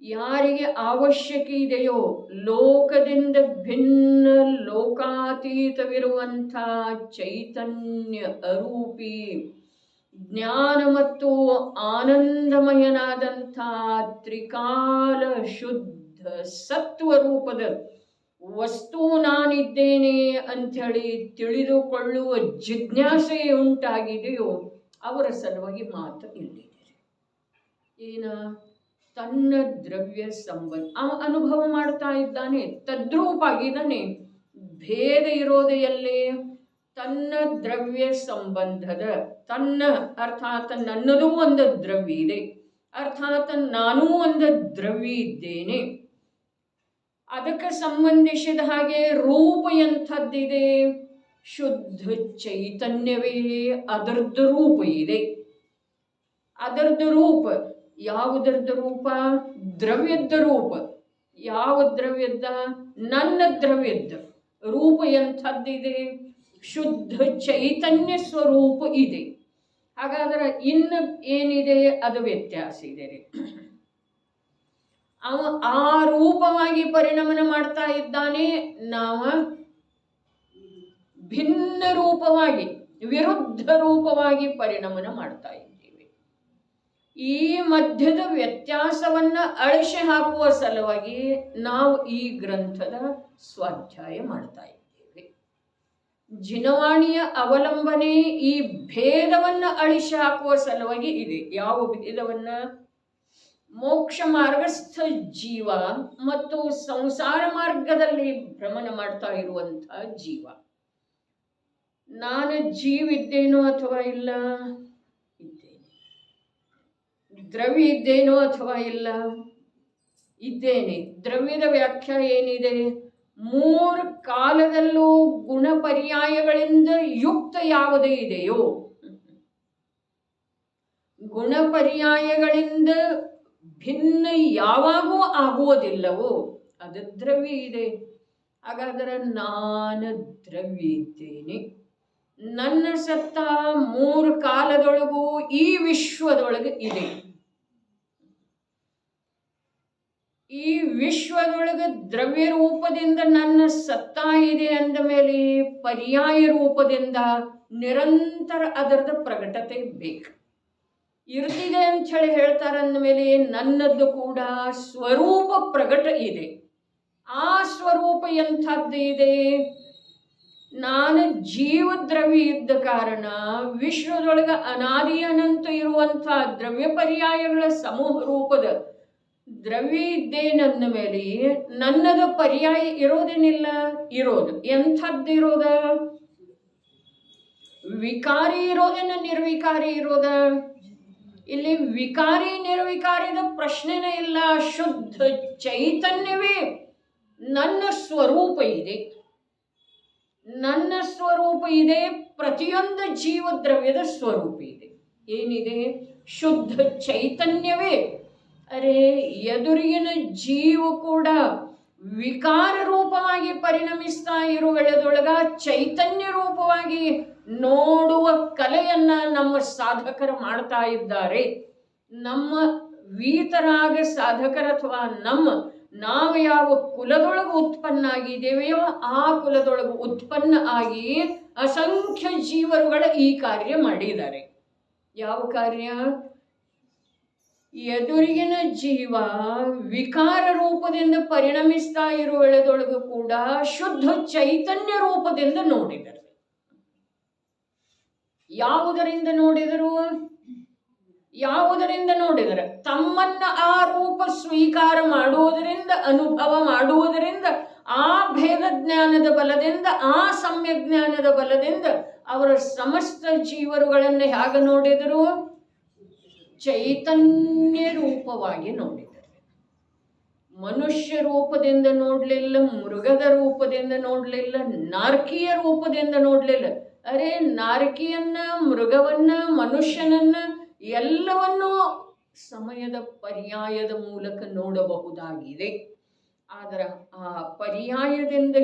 ಯಾರಿಗೆ ಅವಶ್ಯಕ ಇದೆಯೋ ಲೋಕದಿಂದ ಭಿನ್ನ ಲೋಕಾತೀತವಿರುವಂಥ ಚೈತನ್ಯ ಅರೂಪಿ ಜ್ಞಾನ ಮತ್ತು ಆನಂದಮಯನಾದಂಥ ತ್ರಿಕಾಲ ಶುದ್ಧ ಸತ್ವರೂಪದ ವಸ್ತು ನಾನಿದ್ದೇನೆ ಅಂಥೇಳಿ ತಿಳಿದುಕೊಳ್ಳುವ ಜಿಜ್ಞಾಸೆ ಉಂಟಾಗಿದೆಯೋ ಅವರ ಸಲುವಾಗಿ ಮಾತು ಇಲ್ಲಿದೆ. ಏನ? ತನ್ನ ದ್ರವ್ಯ ಸಂಬಂಧ ಅವ ಅನುಭವ ಮಾಡ್ತಾ ಇದ್ದಾನೆ, ತದ್ರೂಪಾಗಿದ್ದಾನೆ. ಭೇದ ಇರೋದು ಎಲ್ಲೇ? ತನ್ನ ದ್ರವ್ಯ ಸಂಬಂಧದ, ತನ್ನ ಅರ್ಥಾತ್ ನನ್ನದೂ ಒಂದು ದ್ರವ್ಯ ಇದೆ, ಅರ್ಥಾತ್ ನಾನೂ ಒಂದು ದ್ರವ್ಯ ಇದ್ದೇನೆ. ಅದಕ್ಕೆ ಸಂಬಂಧಿಸಿದ ಹಾಗೆ ರೂಪ ಎಂಥದ್ದಿದೆ? ಶುದ್ಧ ಚೈತನ್ಯವೇ ಅದರದ್ದು ರೂಪ ಇದೆ. ಅದರದ್ದು ರೂಪ ಯಾವುದರದ್ದು ರೂಪ? ದ್ರವ್ಯದ ರೂಪ. ಯಾವ ದ್ರವ್ಯದ? ನನ್ನ ದ್ರವ್ಯದ ರೂಪ ಎಂಥದ್ದಿದೆ? ಶುದ್ಧ ಚೈತನ್ಯ ಸ್ವರೂಪ ಇದೆ. ಹಾಗಾದ್ರೆ ಇನ್ನು ಏನಿದೆ? ಅದು ವ್ಯತ್ಯಾಸ ಇದೆ. ಅವ ಆ ರೂಪವಾಗಿ ಪರಿಣಮನ ಮಾಡ್ತಾ ಇದ್ದಾನೆ. ನಾವು ಭಿನ್ನ ರೂಪವಾಗಿ, ವಿರುದ್ಧ ರೂಪವಾಗಿ ಪರಿಣಮನ ಮಾಡ್ತಾ ಇದ್ದೇವೆ. ಈ ಮಧ್ಯದ ವ್ಯತ್ಯಾಸವನ್ನ ಅಳಿಸಿ ಹಾಕುವ ಸಲುವಾಗಿ ನಾವು ಈ ಗ್ರಂಥದ ಸ್ವಾಧ್ಯಾಯ ಮಾಡ್ತಾ ಇದ್ದೇವೆ. ಜಿನವಾಣಿಯ ಅವಲಂಬನೆ ಈ ಭೇದವನ್ನ ಅಳಿಸಿ ಹಾಕುವ ಸಲುವಾಗಿ ಇದೆ. ಯಾವ ಭೇದವನ್ನ? ಮೋಕ್ಷ ಮಾರ್ಗಸ್ಥ ಜೀವ ಮತ್ತು ಸಂಸಾರ ಮಾರ್ಗದಲ್ಲಿ ಭ್ರಮಣ ಮಾಡ್ತಾ ಇರುವಂತಹ ಜೀವ. ನಾನು ಜೀವಿದ್ದೇನೋ ಅಥವಾ ಇಲ್ಲ? ಇದ್ದೇನೆ. ದ್ರವ್ಯ ಇದ್ದೇನೋ ಅಥವಾ ಇಲ್ಲ? ಇದ್ದೇನೆ. ದ್ರವ್ಯದ ವ್ಯಾಖ್ಯಾ ಏನಿದೆ? ಮೂರು ಕಾಲದಲ್ಲೂ ಗುಣ ಪರ್ಯಾಯಗಳಿಂದ ಯುಕ್ತ ಯಾವುದೇ ಇದೆಯೋ, ಗುಣ ಪರ್ಯಾಯಗಳಿಂದ ಭಿನ್ನ ಯಾವಾಗೂ ಆಗುವುದಿಲ್ಲವೋ ಅದು ದ್ರವ್ಯ ಇದೆ. ಹಾಗಾದರೆ ನಾನು ದ್ರವ್ಯ ಇದ್ದೇನೆ. ನನ್ನ ಸತ್ತ ಮೂರು ಕಾಲದೊಳಗೂ ಈ ವಿಶ್ವದೊಳಗೆ ಇದೆ. ಈ ವಿಶ್ವದೊಳಗೆ ದ್ರವ್ಯ ರೂಪದಿಂದ ನನ್ನ ಸತ್ತಾ ಇದೆ ಅಂದ ಮೇಲೆ ಪರ್ಯಾಯ ರೂಪದಿಂದ ನಿರಂತರ ಅದರದ ಪ್ರಕಟತೆ ಬೇಕು. ಇರ್ತಿದೆ ಅಂತ ಹೇಳಿ ಹೇಳ್ತಾರಂದ ಮೇಲೆ ನನ್ನದ್ದು ಕೂಡ ಸ್ವರೂಪ ಪ್ರಕಟ ಇದೆ. ಆ ಸ್ವರೂಪ ಎಂಥದ್ದು ಇದೆ? ನಾನು ಜೀವದ್ರವ್ಯ ಇದ್ದ ಕಾರಣ ವಿಶ್ವದೊಳಗೆ ಅನಾದಿ ಅನಂತ ಇರುವಂಥ ದ್ರವ್ಯ ಪರ್ಯಾಯಗಳ ಸಮೂಹ ರೂಪದ ದ್ರವ್ಯ ಇದ್ದೇನಂದ ಮೇಲೆ ನನ್ನದು ಪರ್ಯಾಯ ಇರೋದೇನಿಲ್ಲ. ಇರೋದು ಎಂಥದ್ದು ಇರೋದ? ವಿಕಾರಿ ಇರೋದೇನ ನಿರ್ವಿಕಾರಿ ಇರೋದ? ಇಲ್ಲಿ ವಿಕಾರಿ ನಿರ್ವಿಕಾರಿದ ಪ್ರಶ್ನೆನೇ ಇಲ್ಲ. ಶುದ್ಧ ಚೈತನ್ಯವೇ ನನ್ನ ಸ್ವರೂಪ ಇದೆ. ನನ್ನ ಸ್ವರೂಪ ಇದೆ. ಪ್ರತಿಯೊಂದು ಜೀವದ್ರವ್ಯದ ಸ್ವರೂಪ ಇದೆ. ಏನಿದೆ? ಶುದ್ಧ ಚೈತನ್ಯವೇ. ಅರೆ, ಎದುರಿಗಿನ ಜೀವ ಕೂಡ ವಿಕಾರ ರೂಪವಾಗಿ ಪರಿಣಮಿಸ್ತಾ ಇರುವೆಳೆದೊಳಗ ಚೈತನ್ಯ ರೂಪವಾಗಿ ನೋಡುವ ಕಲೆಯನ್ನ ನಮ್ಮ ಸಾಧಕರು ಮಾಡ್ತಾ ಇದ್ದಾರೆ. ನಮ್ಮ ವೀತರಾಗ ಸಾಧಕರ ಅಥವಾ ನಾವು ಯಾವ ಕುಲದೊಳಗೆ ಉತ್ಪನ್ನ ಆಗಿದ್ದೇವೆಯೋ ಆ ಕುಲದೊಳಗೆ ಉತ್ಪನ್ನ ಆಗಿ ಅಸಂಖ್ಯ ಜೀವರುಗಳ ಈ ಕಾರ್ಯ ಮಾಡಿದ್ದಾರೆ. ಯಾವ ಕಾರ್ಯ? ಎದುರಿಗಿನ ಜೀವ ವಿಕಾರ ರೂಪದಿಂದ ಪರಿಣಮಿಸ್ತಾ ಇರುವೆಳೆದೊಳಗೂ ಕೂಡ ಶುದ್ಧ ಚೈತನ್ಯ ರೂಪದಿಂದ ನೋಡಿದರು. ಯಾವುದರಿಂದ ನೋಡಿದರು? ಯಾವುದರಿಂದ ನೋಡಿದರೆ ತಮ್ಮನ್ನ ಆ ರೂಪ ಸ್ವೀಕಾರ ಮಾಡುವುದರಿಂದ, ಅನುಭವ ಮಾಡುವುದರಿಂದ, ಆ ಭೇದ ಜ್ಞಾನದ ಬಲದಿಂದ, ಆ ಸಮ್ಯ ಜ್ಞಾನದ ಬಲದಿಂದ ಅವರ ಸಮಸ್ತ ಜೀವರುಗಳನ್ನು ಹೇಗೆ ನೋಡಿದರು? ಚೈತನ್ಯ ರೂಪವಾಗಿ ನೋಡಿದರು. ಮನುಷ್ಯ ರೂಪದಿಂದ ನೋಡಲಿಲ್ಲ, ಮೃಗದ ರೂಪದಿಂದ ನೋಡಲಿಲ್ಲ, ನಾರ್ಕಿಯ ರೂಪದಿಂದ ನೋಡಲಿಲ್ಲ. ಅರೆ, ನಾರ್ಕಿಯನ್ನ, ಮೃಗವನ್ನ, ಮನುಷ್ಯನನ್ನ ಎಲ್ಲವನ್ನೂ ಸಮಯದ ಪರ್ಯಾಯದ ಮೂಲಕ ನೋಡಬಹುದಾಗಿದೆ. ಆದರೆ ಆ ಪರ್ಯಾಯದಿಂದ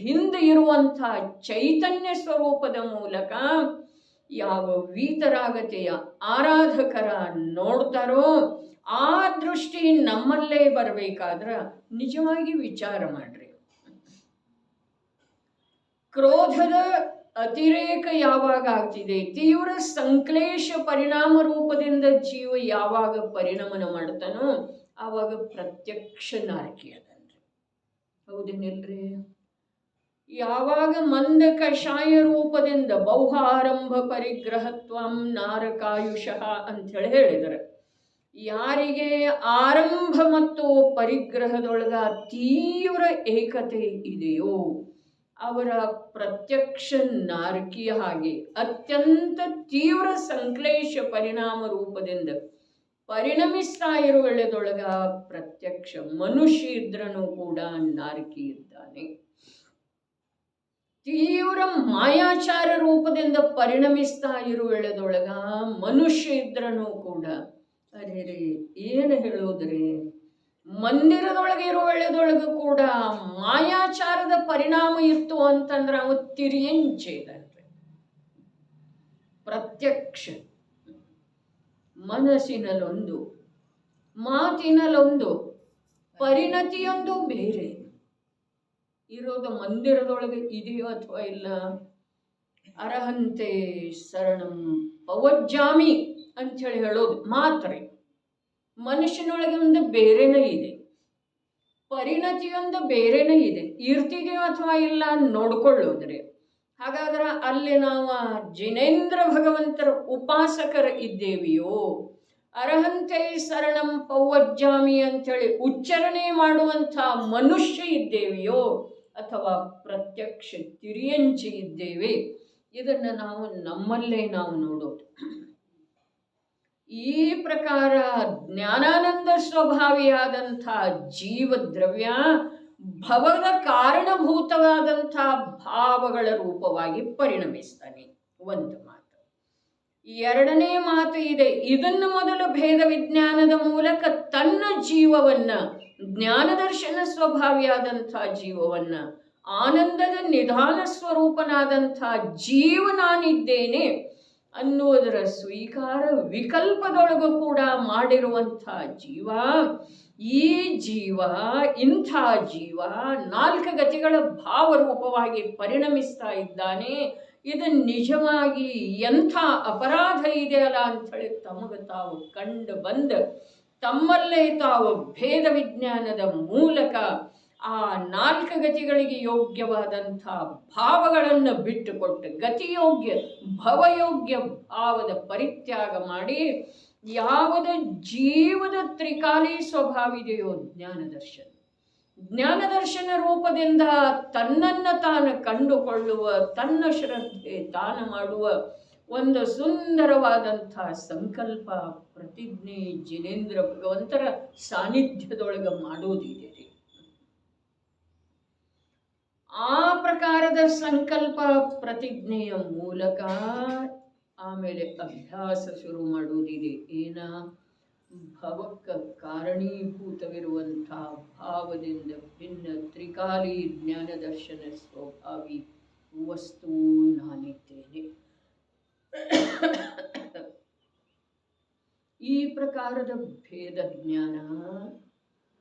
ಹಿಂದೆ ಇರುವಂಥ ಚೈತನ್ಯ ಸ್ವರೂಪದ ಮೂಲಕ ಯಾವ ವೀತರಾಗತೆಯ ಆರಾಧಕರ ನೋಡ್ತಾರೋ ಆ ದೃಷ್ಟಿ ನಮ್ಮಲ್ಲೇ ಬರಬೇಕಾದ್ರೆ ನಿಜವಾಗಿ ವಿಚಾರ ಮಾಡ್ರಿ. ಕ್ರೋಧದ ಅತಿರೇಕ ಯಾವಾಗ ಆಗ್ತಿದೆ, ತೀವ್ರ ಸಂಕ್ಲೇಶ ಪರಿಣಾಮ ರೂಪದಿಂದ ಜೀವ ಯಾವಾಗ ಪರಿಣಮನ ಮಾಡ್ತಾನೋ ಆವಾಗ ಪ್ರತ್ಯಕ್ಷ ನಾರಕಿ ಅದನ್ರಿ. ಹೌದೇನಿಲ್ರಿ? ಯಾವಾಗ ಮಂದ ಕಷಾಯ ರೂಪದಿಂದ ಬೌಹಾರಂಭ ಪರಿಗ್ರಹತ್ವಂ ನಾರಕಾಯುಷಃ ಅಂಥೇಳಿ ಹೇಳಿದರೆ, ಯಾರಿಗೆ ಆರಂಭ ಮತ್ತು ಪರಿಗ್ರಹದೊಳಗ ತೀವ್ರ ಏಕತೆ ಇದೆಯೋ ಅವರ ಪ್ರತ್ಯಕ್ಷ ನಾರಕಿಯ ಹಾಗೆ ಅತ್ಯಂತ ತೀವ್ರ ಸಂಕ್ಲೇಶ ಪರಿಣಾಮ ರೂಪದಿಂದ ಪರಿಣಮಿಸ್ತಾ ಇರುವೆಳೆದೊಳಗ ಪ್ರತ್ಯಕ್ಷ ಮನುಷ್ಯ ಇದ್ರನು ಕೂಡ ನಾರಕಿ ಇದ್ದಾನೆ. ತೀವ್ರ ಮಾಯಾಚಾರ ರೂಪದಿಂದ ಪರಿಣಮಿಸ್ತಾ ಇರುವೆಳೆದೊಳಗ ಮನುಷ್ಯ ಇದ್ರನು ಕೂಡ ಅರೆ ಏನು ಹೇಳೋದ್ರಿ, ಮಂದಿರದೊಳಗೆ ಇರುವೆಳೆದೊಳಗೂ ಕೂಡ ಮಾಯಾಚಾರದ ಪರಿಣಾಮ ಇತ್ತು ಅಂತಂದ್ರೆ ಅವ ತಿರಿಯಂಚೇದನ್ರಿ. ಪ್ರತ್ಯಕ್ಷ ಮನಸ್ಸಿನಲ್ಲೊಂದು, ಮಾತಿನಲ್ಲೊಂದು, ಪರಿಣತಿಯೊಂದು ಬೇರೆ ಇರೋದು ಮಂದಿರದೊಳಗೆ ಇದೆಯೋ ಅಥವಾ ಇಲ್ಲ? ಅರಹಂತೆ ಶರಣಂ ಪವಜ್ಜಾಮಿ ಅಂಥೇಳಿ ಹೇಳೋದು ಮಾತ್ರ. ಮನುಷ್ಯನೊಳಗೆ ಒಂದು ಬೇರೆನೇ ಇದೆ, ಪರಿಣತಿಯೊಂದು ಬೇರೆನೇ ಇದೆ. ಇರ್ತಿದೆಯೋ ಅಥವಾ ಇಲ್ಲ ನೋಡ್ಕೊಳ್ಳೋದ್ರೆ. ಹಾಗಾದ್ರೆ ಅಲ್ಲಿ ನಾವು ಜಿನೇಂದ್ರ ಭಗವಂತರ ಉಪಾಸಕರ ಇದ್ದೇವೆಯೋ, ಅರಹಂತೆ ಶರಣಂ ಪವಜ್ಜಾಮಿ ಅಂಥೇಳಿ ಉಚ್ಚಾರಣೆ ಮಾಡುವಂಥ ಮನುಷ್ಯ ಇದ್ದೇವೆಯೋ ಅಥವಾ ಪ್ರತ್ಯಕ್ಷ ತಿರಿಯಂಚಿ ಇದ್ದೇವೆ? ಇದನ್ನು ನಾವು ನಮ್ಮಲ್ಲೇ ನಾವು ನೋಡೋದು. ಈ ಪ್ರಕಾರ ಜ್ಞಾನಾನಂದ ಸ್ವಭಾವಿಯಾದಂಥ ಜೀವದ್ರವ್ಯ ಭವದ ಕಾರಣಭೂತವಾದಂಥ ಭಾವಗಳ ರೂಪವಾಗಿ ಪರಿಣಮಿಸ್ತಾನೆ. ಒಂದು ಮಾತು. ಎರಡನೇ ಮಾತು ಇದೆ, ಇದನ್ನು ಮೊದಲು ಭೇದ ವಿಜ್ಞಾನದ ಮೂಲಕ ತನ್ನ ಜೀವವನ್ನ, ಜ್ಞಾನದರ್ಶನ ಸ್ವಭಾವಿಯಾದಂಥ ಜೀವವನ್ನ, ಆನಂದದ ನಿಧಾನ ಸ್ವರೂಪನಾದಂಥ ಜೀವ ನಾನಿದ್ದೇನೆ ಅನ್ನುವುದರ ಸ್ವೀಕಾರ ವಿಕಲ್ಪದೊಳಗೂ ಕೂಡ ಮಾಡಿರುವಂಥ ಜೀವ ಈ ಜೀವ, ಇಂಥ ಜೀವ 4 ಗತಿಗಳ ಭಾವರೂಪವಾಗಿ ಪರಿಣಮಿಸ್ತಾ ಇದ್ದಾನೆ. ಇದು ನಿಜವಾಗಿ ಎಂಥ ಅಪರಾಧ ಇದೆಯಲ್ಲ ಅಂಥೇಳಿ ತಮಗೆ ತಾವು ಕಂಡು ಬಂದು ತಮ್ಮಲ್ಲೇ ತಾವು ಭೇದ ವಿಜ್ಞಾನದ ಮೂಲಕ ಆ 4 ಗತಿಗಳಿಗೆ ಯೋಗ್ಯವಾದಂಥ ಭಾವಗಳನ್ನು ಬಿಟ್ಟುಕೊಟ್ಟು ಗತಿಯೋಗ್ಯ ಭವಯೋಗ್ಯ ಭಾವದ ಪರಿತ್ಯಾಗ ಮಾಡಿ ಯಾವುದು ಜೀವದ ತ್ರಿಕಾಲಿ ಸ್ವಭಾವಿದೆಯೋ ಜ್ಞಾನದರ್ಶನ ರೂಪದಿಂದ ತನ್ನನ್ನು ತಾನು ಕಂಡುಕೊಳ್ಳುವ, ತನ್ನ ಶ್ರದ್ಧೆ ತಾನು ಮಾಡುವ ಒಂದು ಸುಂದರವಾದಂಥ ಸಂಕಲ್ಪ ಪ್ರತಿಜ್ಞೆ ಜಿನೇಂದ್ರ ಭಗವಂತರ ಸಾನ್ನಿಧ್ಯದೊಳಗೆ ಮಾಡೋದಿದೆ. ಆ ಪ್ರಕಾರದ ಸಂಕಲ್ಪ ಪ್ರತಿಜ್ಞೆಯ ಮೂಲಕ ಆಮೇಲೆ ಅಭ್ಯಾಸ ಶುರು ಮಾಡುವುದಿದೆ. ಏನ ಭವಕ್ಕ ಕಾರಣೀಭೂತವಿರುವಂಥ ಭಾವದಿಂದ ಭಿನ್ನ ತ್ರಿಕಾಲಿ ಜ್ಞಾನದರ್ಶನ ಸ್ವಭಾವಿ ವಸ್ತು ನಾನಿದ್ದೇನೆ. ಈ ಪ್ರಕಾರದ ಭೇದ ಜ್ಞಾನ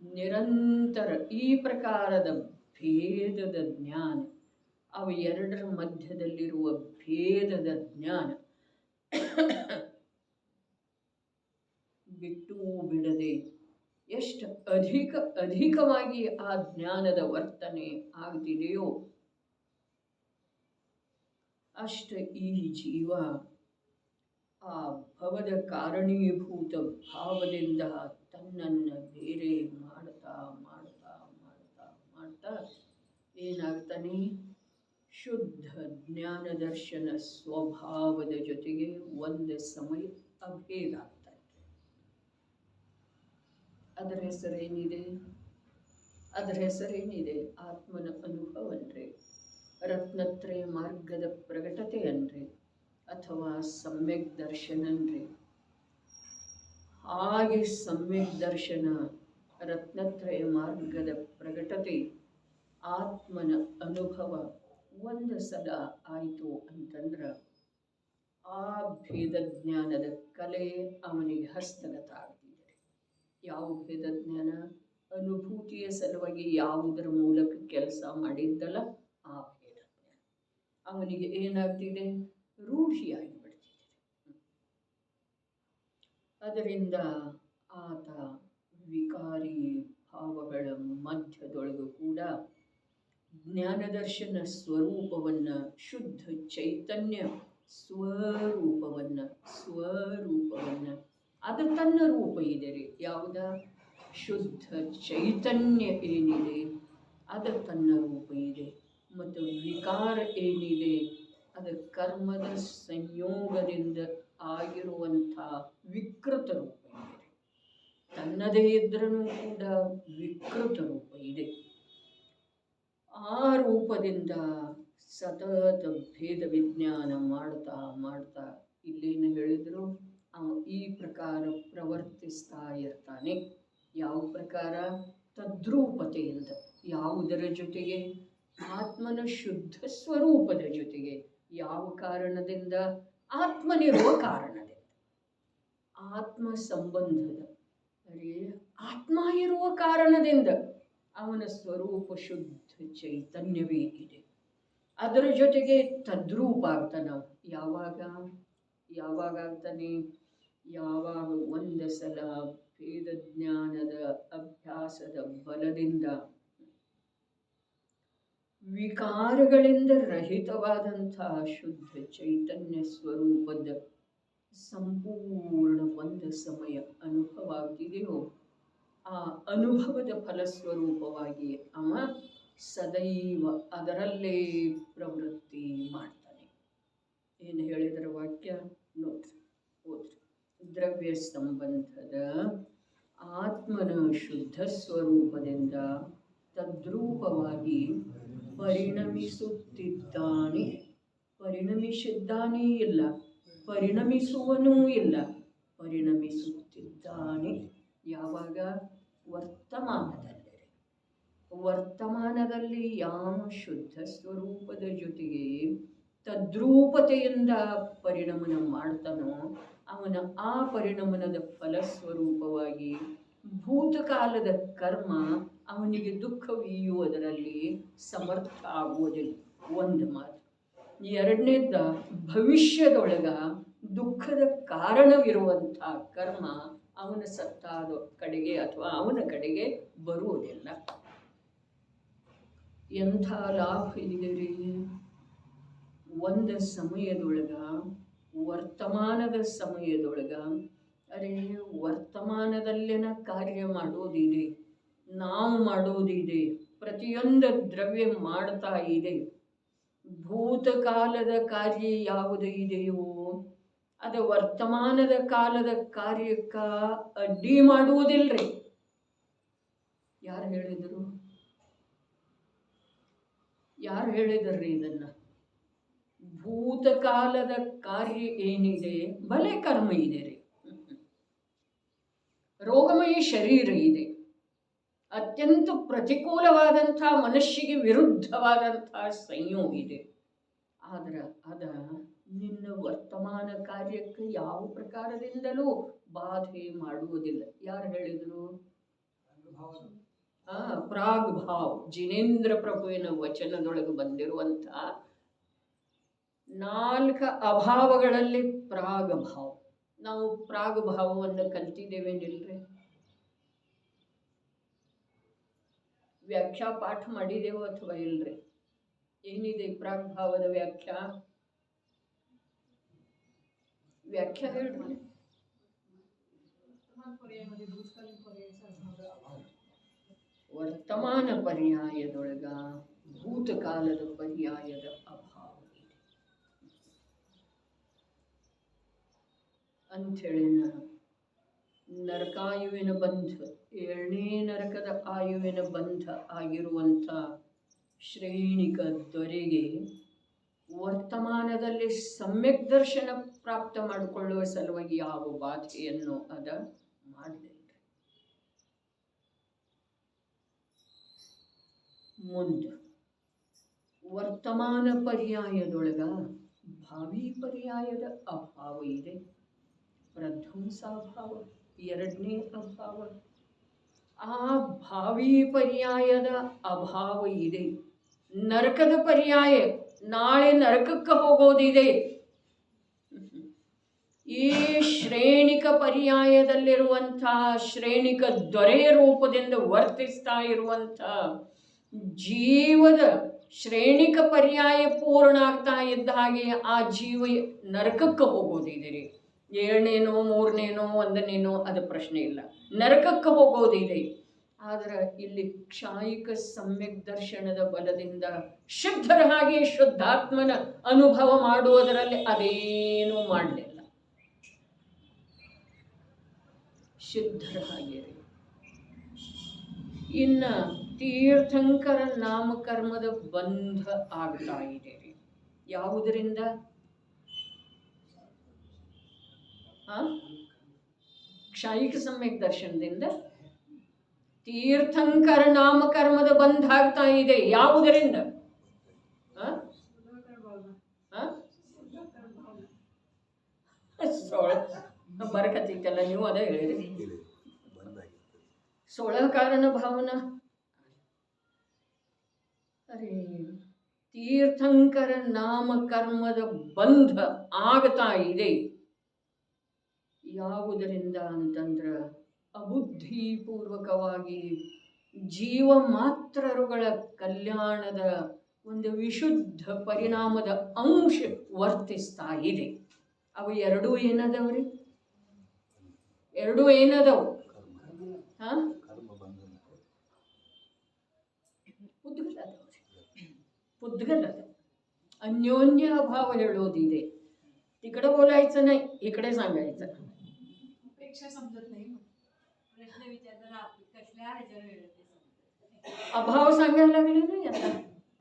ನಿರಂತರ, ಈ ಪ್ರಕಾರದ ಭೇದದ ಜ್ಞಾನ, ಅವು ಎರಡರ ಮಧ್ಯದಲ್ಲಿರುವ ಭೇದದ ಜ್ಞಾನ ಬಿಟ್ಟು ಬಿಡದೆ ಎಷ್ಟು ಅಧಿಕವಾಗಿ ಆ ಜ್ಞಾನದ ವರ್ತನೆ ಆಗ್ತಿದೆಯೋ ಅಷ್ಟ ಈ ಜೀವ ಆ ಭವದ ಕಾರಣೀಭೂತ ಭಾವದಿಂದ ತನ್ನನ್ನು ಬೇರೆ ಮಾಡ್ತಾ ಮಾಡ್ತಾ ಮಾಡ್ತಾ ಮಾಡ್ತಾ ಏನಾಗ್ತಾನೆ, ಶುದ್ಧ ಜ್ಞಾನದರ್ಶನ ಸ್ವಭಾವದ ಜೊತೆಗೆ ಒಂದು ಸಮಯ ಅಭೇದ ಆಗ್ತಾನೆ. ಅದರ ಹೆಸರೇನಿದೆ? ಆತ್ಮನ ಅನುಭವನ್ರಿ, ರತ್ನತ್ರಯ ಮಾರ್ಗದ ಪ್ರಕಟತೆ ಅನ್ರಿ, ಅಥವಾ ಸಮ್ಯಕ್ ದರ್ಶನನ್ರಿ. ಹಾಗೆ ಸಮ್ಯಕ್ ದರ್ಶನ, ರತ್ನತ್ರಯ ಮಾರ್ಗದ ಪ್ರಕಟತೆ, ಆತ್ಮನ ಅನುಭವ ಒಂದು ಸಲ ಆಯಿತು ಅಂತಂದ್ರೆ ಆ ಭೇದ ಜ್ಞಾನದ ಕಲೆ ಅವನಿಗೆ ಹಸ್ತಗತ ಆಗ್ತಿದೆ. ಯಾವ ಭೇದ ಜ್ಞಾನ? ಅನುಭೂತಿಯ ಸಲುವಾಗಿ ಯಾವುದರ ಮೂಲಕ ಕೆಲಸ ಮಾಡಿದ್ದಲ್ಲ ಆ ಭೇದ ಜ್ಞಾನ ಅವನಿಗೆ ಏನಾಗ್ತಿದೆ? ರೂಢಿಯಾಗಿ ಬಿಡ್ತಿದೆ. ಅದರಿಂದ ಆತ ವಿಕಾರಿ ಭಾವಗಳ ಮಧ್ಯದೊಳಗೂ ಕೂಡ ಜ್ಞಾನದರ್ಶನ ಸ್ವರೂಪವನ್ನು, ಶುದ್ಧ ಚೈತನ್ಯ ಸ್ವರೂಪವನ್ನು ಅದು ತನ್ನ ರೂಪ ಇದೆ ರೀ. ಯಾವುದ? ಶುದ್ಧ ಚೈತನ್ಯ ಏನಿದೆ ಅದು ತನ್ನ ರೂಪ ಇದೆ. ಮತ್ತು ವಿಕಾರ ಏನಿದೆ ಅದು ಕರ್ಮದ ಸಂಯೋಗದಿಂದ ಆಗಿರುವಂಥ ವಿಕೃತ ರೂಪ ಇದೆ. ತನ್ನದೇ ಇದ್ರೂ ಕೂಡ ವಿಕೃತ ರೂಪ ಇದೆ. ಆ ರೂಪದಿಂದ ಸತತ ಭೇದ ವಿಜ್ಞಾನ ಮಾಡ್ತಾ ಮಾಡ್ತಾ ಇಲ್ಲೇನು ಹೇಳಿದ್ರು, ಈ ಪ್ರಕಾರ ಪ್ರವರ್ತಿಸ್ತಾ ಇರ್ತಾನೆ. ಯಾವ ಪ್ರಕಾರ? ತದ್ರೂಪತೆಯಿಂದ. ಯಾವುದರ ಜೊತೆಗೆ? ಆತ್ಮನ ಶುದ್ಧ ಸ್ವರೂಪದ ಜೊತೆಗೆ. ಯಾವ ಕಾರಣದಿಂದ? ಆತ್ಮನಿರುವ ಕಾರಣದಿಂದ, ಆತ್ಮ ಸಂಬಂಧದ ಆತ್ಮ ಇರುವ ಕಾರಣದಿಂದ ಅವನ ಸ್ವರೂಪ ಶುದ್ಧ ಚೈತನ್ಯವೇ ಇದೆ. ಅದರ ಜೊತೆಗೆ ತದ್ರೂಪ ಆಗ್ತಾನೆ. ಯಾವಾಗ ಆಗ್ತಾನೆ? ಯಾವಾಗ ಒಂದು ಸಲ ಭೇದ ಜ್ಞಾನದ ಅಭ್ಯಾಸದ ಬಲದಿಂದ ವಿಕಾರಗಳಿಂದ ರಹಿತವಾದಂಥ ಶುದ್ಧ ಚೈತನ್ಯ ಸ್ವರೂಪದ ಸಂಪೂರ್ಣ ಒಂದು ಸಮಯ ಅನುಭವ ಆಗ್ತಿದೆಯೋ ಆ ಅನುಭವದ ಫಲಸ್ವರೂಪವಾಗಿ ಅವ ಸದೈವ ಅದರಲ್ಲೇ ಪ್ರವೃತ್ತಿ ಮಾಡ್ತಾನೆ. ಏನು ಹೇಳಿದರ ವಾಕ್ಯ ನೋಡ್ರಿ, ಓದ್ರಿ. ದ್ರವ್ಯ ಸಂಬಂಧದ ಆತ್ಮನ ಶುದ್ಧ ಸ್ವರೂಪದಿಂದ ತದ್ರೂಪವಾಗಿ ಪರಿಣಮಿಸುತ್ತಿದ್ದಾನೆ. ಪರಿಣಮಿಸಿದ್ದಾನೇ ಇಲ್ಲ, ಪರಿಣಮಿಸುವನೂ ಇಲ್ಲ, ಪರಿಣಮಿಸುತ್ತಿದ್ದಾನೆ. ಯಾವಾಗ? ವರ್ತಮಾನದಲ್ಲಿ ಯಾವ ಶುದ್ಧ ಸ್ವರೂಪದ ಜೊತೆಗೆ ತದ್ರೂಪತೆಯಿಂದ ಪರಿಣಮನ ಮಾಡ್ತಾನೋ ಅವನ ಆ ಪರಿಣಮನದ ಫಲಸ್ವರೂಪವಾಗಿ ಭೂತಕಾಲದ ಕರ್ಮ ಅವನಿಗೆ ದುಃಖವೀಯುವುದರಲ್ಲಿ ಸಮರ್ಥ ಆಗುವುದಿಲ್ಲ. ಒಂದು ಮಾತು. ಎರಡನೇದ, ಭವಿಷ್ಯದೊಳಗ ದುಃಖದ ಕಾರಣವಿರುವಂಥ ಕರ್ಮ ಅವನ ಸತ್ತಾದ ಕಡೆಗೆ ಅಥವಾ ಅವನ ಕಡೆಗೆ ಬರುವುದಿಲ್ಲ. ಎಂಥ ಲಾಭ ಇದೆ ರೀ! ಒಂದು ಸಮಯದೊಳಗ, ವರ್ತಮಾನದ ಸಮಯದೊಳಗ, ಅರೆ ವರ್ತಮಾನದಲ್ಲಿನ ಕಾರ್ಯ ಮಾಡೋದಿದೆ, ನಾವು ಮಾಡೋದಿದೆ, ಪ್ರತಿಯೊಂದು ದ್ರವ್ಯ ಮಾಡ್ತಾ ಇದೆ. ಭೂತಕಾಲದ ಕಾರ್ಯ ಯಾವುದು ಇದೆಯೋ ಅದು ವರ್ತಮಾನದ ಕಾಲದ ಕಾರ್ಯಕ್ಕ ಅಡ್ಡಿ ಮಾಡುವುದಿಲ್ರಿ. ಯಾರು ಹೇಳಿದರು? ಯಾರು ಹೇಳಿದ್ರಿ ಇದನ್ನ? ಭೂತಕಾಲದ ಕಾರ್ಯ ಏನಿದೆ, ಭಲೆ ಕರ್ಮ ಇದೆ ರೀ, ರೋಗಮಯ ಶರೀರ ಇದೆ, ಅತ್ಯಂತ ಪ್ರತಿಕೂಲವಾದಂಥ ಮನುಷ್ಯಗೆ ವಿರುದ್ಧವಾದಂಥ ಸಂಯೋಗ ಇದೆ. ಆದ್ರೆ ಅದ ನಿನ್ನ ವರ್ತಮಾನ ಕಾರ್ಯಕ್ಕೆ ಯಾವ ಪ್ರಕಾರದಿಂದಲೂ ಬಾಧೆ ಮಾಡುವುದಿಲ್ಲ. ಯಾರು ಹೇಳಿದರು? ಪ್ರಾಗ್ ಭಾವ್, ಜಿನೇಂದ್ರ ಪ್ರಭುವಿನ ವಚನದೊಳಗೆ ಬಂದಿರುವಂಥ 4 ಅಭಾವಗಳಲ್ಲಿ ಪ್ರಾಗ್ ಭಾವ. ನಾವು ಪ್ರಾಗ್ ಭಾವವನ್ನು ಕಲ್ತಿದ್ದೇವೇನಿಲ್ರಿ? ವ್ಯಾಖ್ಯಾ ಪಾಠ ಮಾಡಿದೆವು ಅಥವಾ ಇಲ್ರಿ? ಏನಿದೆ ಪ್ರಾಗ್ ಭಾವದ ವ್ಯಾಖ್ಯಾ? ವ್ಯಾಖ್ಯಾ ಹೇಳ್ರಿ. ವರ್ತಮಾನ ಪರ್ಯಾಯದೊಳಗ ಭೂತಕಾಲದ ಪರ್ಯಾಯದ ಅಭಾವ ಇದೆ ಅಂಥೇಳಿ ನರಕಾಯುವಿನ ಬಂಧ, 7ನೇ ನರಕದ ಆಯುವಿನ ಬಂಧ ಆಗಿರುವಂಥ ಶ್ರೇಣಿಕ ದೊರೆಗೆ ವರ್ತಮಾನದಲ್ಲಿ ಸಮ್ಯಕ್ ದರ್ಶನ ಪ್ರಾಪ್ತ ಮಾಡಿಕೊಳ್ಳುವ ಸಲುವಾಗಿ ಯಾವ ಬಾಧೆಯನ್ನು ಅದ ಮಾಡಲಿಲ್ಲ. ಮುಂದೆ ವರ್ತಮಾನ ಪರ್ಯಾಯದೊಳಗ ಭಾವಿ ಪರ್ಯಾಯದ ಅಭಾವ ಇದೆ. ಪ್ರಧ್ವಂಸಾಭಾವ 2ನೇ ಅಭಾವ. ಆ ಭಾವಿ ಪರ್ಯಾಯದ ಅಭಾವ ಇದೆ. ನರಕದ ಪರ್ಯಾಯ, ನಾಳೆ ನರಕಕ್ಕೆ ಹೋಗೋದಿದೆ. ಈ ಶ್ರೇಣಿಕ ಪರ್ಯಾಯದಲ್ಲಿರುವಂಥ ಶ್ರೇಣಿಕ ದೊರೆಯ ರೂಪದಿಂದ ವರ್ತಿಸ್ತಾ ಇರುವಂಥ ಜೀವದ ಶ್ರೇಣಿಕ ಪರ್ಯಾಯ ಪೂರ್ಣ ಆಗ್ತಾ ಇದ್ದ ಹಾಗೆ ಆ ಜೀವ ನರಕಕ್ಕೆ ಹೋಗೋದಿದೆ ರೀ. 7ನೇನೋ 3ನೇನೋ 1ನೇನೋ ಅದು ಪ್ರಶ್ನೆ ಇಲ್ಲ, ನರಕಕ್ಕೆ ಹೋಗೋದಿದೆ. ಆದ್ರೆ ಇಲ್ಲಿ ಕ್ಷಾಯಿಕ ಸಮ್ಯಕ್ ದರ್ಶನದ ಬಲದಿಂದ ಶುದ್ಧರ ಹಾಗೆ ಶುದ್ಧಾತ್ಮನ ಅನುಭವ ಮಾಡುವುದರಲ್ಲಿ ಅದೇನೂ ಮಾಡಲಿಲ್ಲ. ಶುದ್ಧರ ಹಾಗೆ. ಇನ್ನ ತೀರ್ಥಂಕರ ನಾಮಕರ್ಮದ ಬಂಧ ಆಗ್ತಾ ಇದೆ ರೀ. ಯಾವುದರಿಂದ? ಕ್ಷಾಯಿಕ ಸಮ್ಯಕ್ ದರ್ಶನದಿಂದ ತೀರ್ಥಂಕರ ನಾಮಕರ್ಮದ ಬಂಧ ಆಗ್ತಾ ಇದೆ. ಯಾವುದರಿಂದ? ಬರಕತ್ತಿತ್ತಲ್ಲ, ನೀವು ಅದೇ ಹೇಳಿರಿ. ಸೊಳಕಾರನ ಭಾವನಾ. ಅರೆ, ತೀರ್ಥಂಕರ ನಾಮಕರ್ಮದ ಬಂಧ ಆಗ್ತಾ ಇದೆ. ಯಾವುದರಿಂದ ಅಂತಂದ್ರೆ ಅಬುದ್ಧಿಪೂರ್ವಕವಾಗಿ ಜೀವ ಮಾತ್ರರುಗಳ ಕಲ್ಯಾಣದ ಒಂದು ವಿಶುದ್ಧ ಪರಿಣಾಮದ ಅಂಶ ವರ್ತಿಸ್ತಾ ಇದೆ. ಅವು ಎರಡೂ ಏನದವ್ರಿ? ಎರಡೂ ಏನದವು? पुद्गल अन्योन्य अभाव ಹೇಳೋದಿದೆ. तिकडे बोलायचं नाही, इकडे सांगायचं. अपेक्षा समजत नाही. प्रश्न विचारताना कसल्या अभाव सांगायला लागले नाही. आता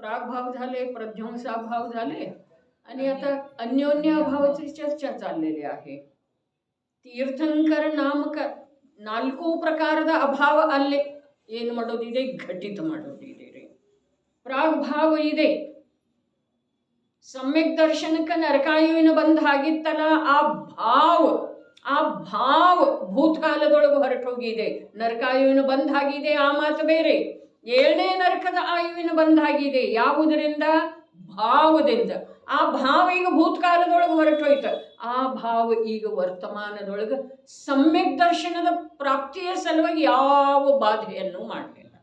प्रागभाव झाले, प्रध्वंसाभाव झाले आणि आता अन्योन्य अभावाची चर्चा चाललेली आहे. ತೀರ್ಥಂಕರ ನಾಮಕ 4 ಪ್ರಕಾರದ ಅಭಾವ ಅಲ್ಲಿ ಏನು ಮಾಡೋದಿದೆ? ಘಟಿತ ಮಾಡೋದಿದೆ ರೀ. ಪ್ರಾಗ್ಭಾವ ಇದೆ. ಸಮ್ಯಕ್ ದರ್ಶನಕ್ಕೆ ನರಕಾಯುವಿನ ಬಂಧ ಆಗಿತ್ತಲ್ಲ, ಆ ಭಾವ, ಆ ಭಾವ ಭೂತಕಾಲದೊಳಗೆ ಹೊರಟು ಹೋಗಿದೆ. ನರಕಾಯುವಿನ ಬಂದ್ ಆಗಿದೆ, ಆ ಮಾತು ಬೇರೆ. 7ನೇ ನರಕದ ಆಯುವಿನ ಬಂದ್ ಆಗಿದೆ. ಯಾವುದರಿಂದ? ಭಾವದಿಂದ. ಆ ಭಾವ ಈಗ ಭೂತಕಾಲದೊಳಗೆ ಹೊರಟೋಯ್ತು. ಆ ಭಾವ ಈಗ ವರ್ತಮಾನದೊಳಗೆ ಸಮ್ಯಕ್ ದರ್ಶನದ ಪ್ರಾಪ್ತಿಯ ಸಲುವಾಗಿ ಯಾವ ಬಾಧೆಯನ್ನು ಮಾಡಲಿಲ್ಲ.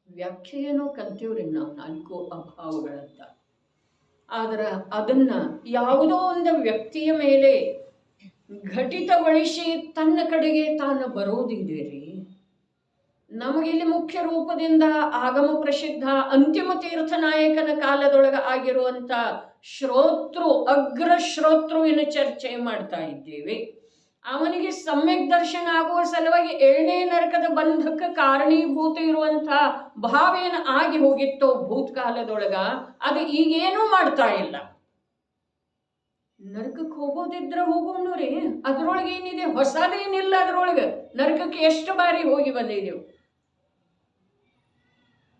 ವ್ಯಾಖ್ಯೆಯನ್ನು ಕಲ್ತೀವ್ರಿ ನಾವು 4 ಅಭಾವಗಳಂತ. ಆದ್ರೆ ಅದನ್ನ ಯಾವುದೋ ಒಂದು ವ್ಯಕ್ತಿಯ ಮೇಲೆ ಘಟಿತಗೊಳಿಸಿ ತನ್ನ ಕಡೆಗೆ ತಾನು ಬರೋದಿದೆ ರೀ. ನಮಗಿಲ್ಲಿ ಮುಖ್ಯ ರೂಪದಿಂದ ಆಗಮ ಪ್ರಸಿದ್ಧ ಅಂತಿಮ ತೀರ್ಥನಾಯಕನ ಕಾಲದೊಳಗೆ ಆಗಿರುವಂತ ಅಗ್ರ ಶ್ರೋತೃವಿನ ಚರ್ಚೆ ಮಾಡ್ತಾ ಇದ್ದೇವೆ. ಅವನಿಗೆ ಸಮ್ಯಕ್ ದರ್ಶನ ಆಗುವ ಸಲುವಾಗಿ 7ನೇ ನರಕದ ಬಂಧಕ್ಕೆ ಕಾರಣೀಭೂತ ಇರುವಂತಹ ಭಾವೇನ ಆಗಿ ಹೋಗಿತ್ತೋ ಭೂತಕಾಲದೊಳಗ, ಅದು ಈಗೇನೂ ಮಾಡ್ತಾ ಇಲ್ಲ. ನರಕಕ್ಕೆ ಹೋಗೋದಿದ್ರೆ ಹೋಗೋನು ರೀ. ಅದ್ರೊಳಗೆ ಏನಿದೆ? ಹೊಸದೇನಿಲ್ಲ ಅದ್ರೊಳಗೆ. ನರಕಕ್ಕೆ ಎಷ್ಟು ಬಾರಿ ಹೋಗಿ ಬಂದಿದೆವು,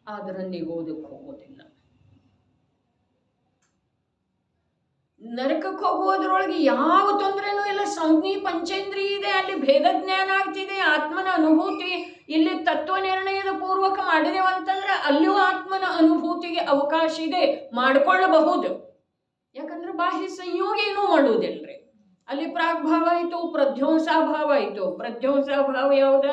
ಆದ್ರೆ ನೀವು ಓದಕ್ಕೆ ಹೋಗೋದಿಲ್ಲ. ನರಕಕ್ಕೆ ಹೋಗೋದ್ರೊಳಗೆ ಯಾವ ತೊಂದರೆನೂ ಇಲ್ಲ. ಸಂಜ್ಞಿ ಪಂಚೇಂದ್ರಿಯ ಇದೆ, ಅಲ್ಲಿ ಭೇದ ಜ್ಞಾನ ಆಗ್ತಿದೆ, ಆತ್ಮನ ಅನುಭೂತಿ. ಇಲ್ಲಿ ತತ್ವ ನಿರ್ಣಯದ ಪೂರ್ವಕ ಮಾಡಿದೆವಂತಂದ್ರೆ ಅಲ್ಲಿಯೂ ಆತ್ಮನ ಅನುಭೂತಿಗೆ ಅವಕಾಶ ಇದೆ, ಮಾಡಿಕೊಳ್ಳಬಹುದು. ಯಾಕಂದ್ರೆ ಬಾಹ್ಯ ಸಂಯೋಗ ಏನೂ ಮಾಡುವುದಿಲ್ರಿ. ಅಲ್ಲಿ ಪ್ರಾಗ್ಭಾವ ಆಯಿತು, ಪ್ರಧ್ವಂಸಾಭಾವ ಆಯಿತು. ಪ್ರಧ್ವಂಸಾಭಾವ ಯಾವ್ದ?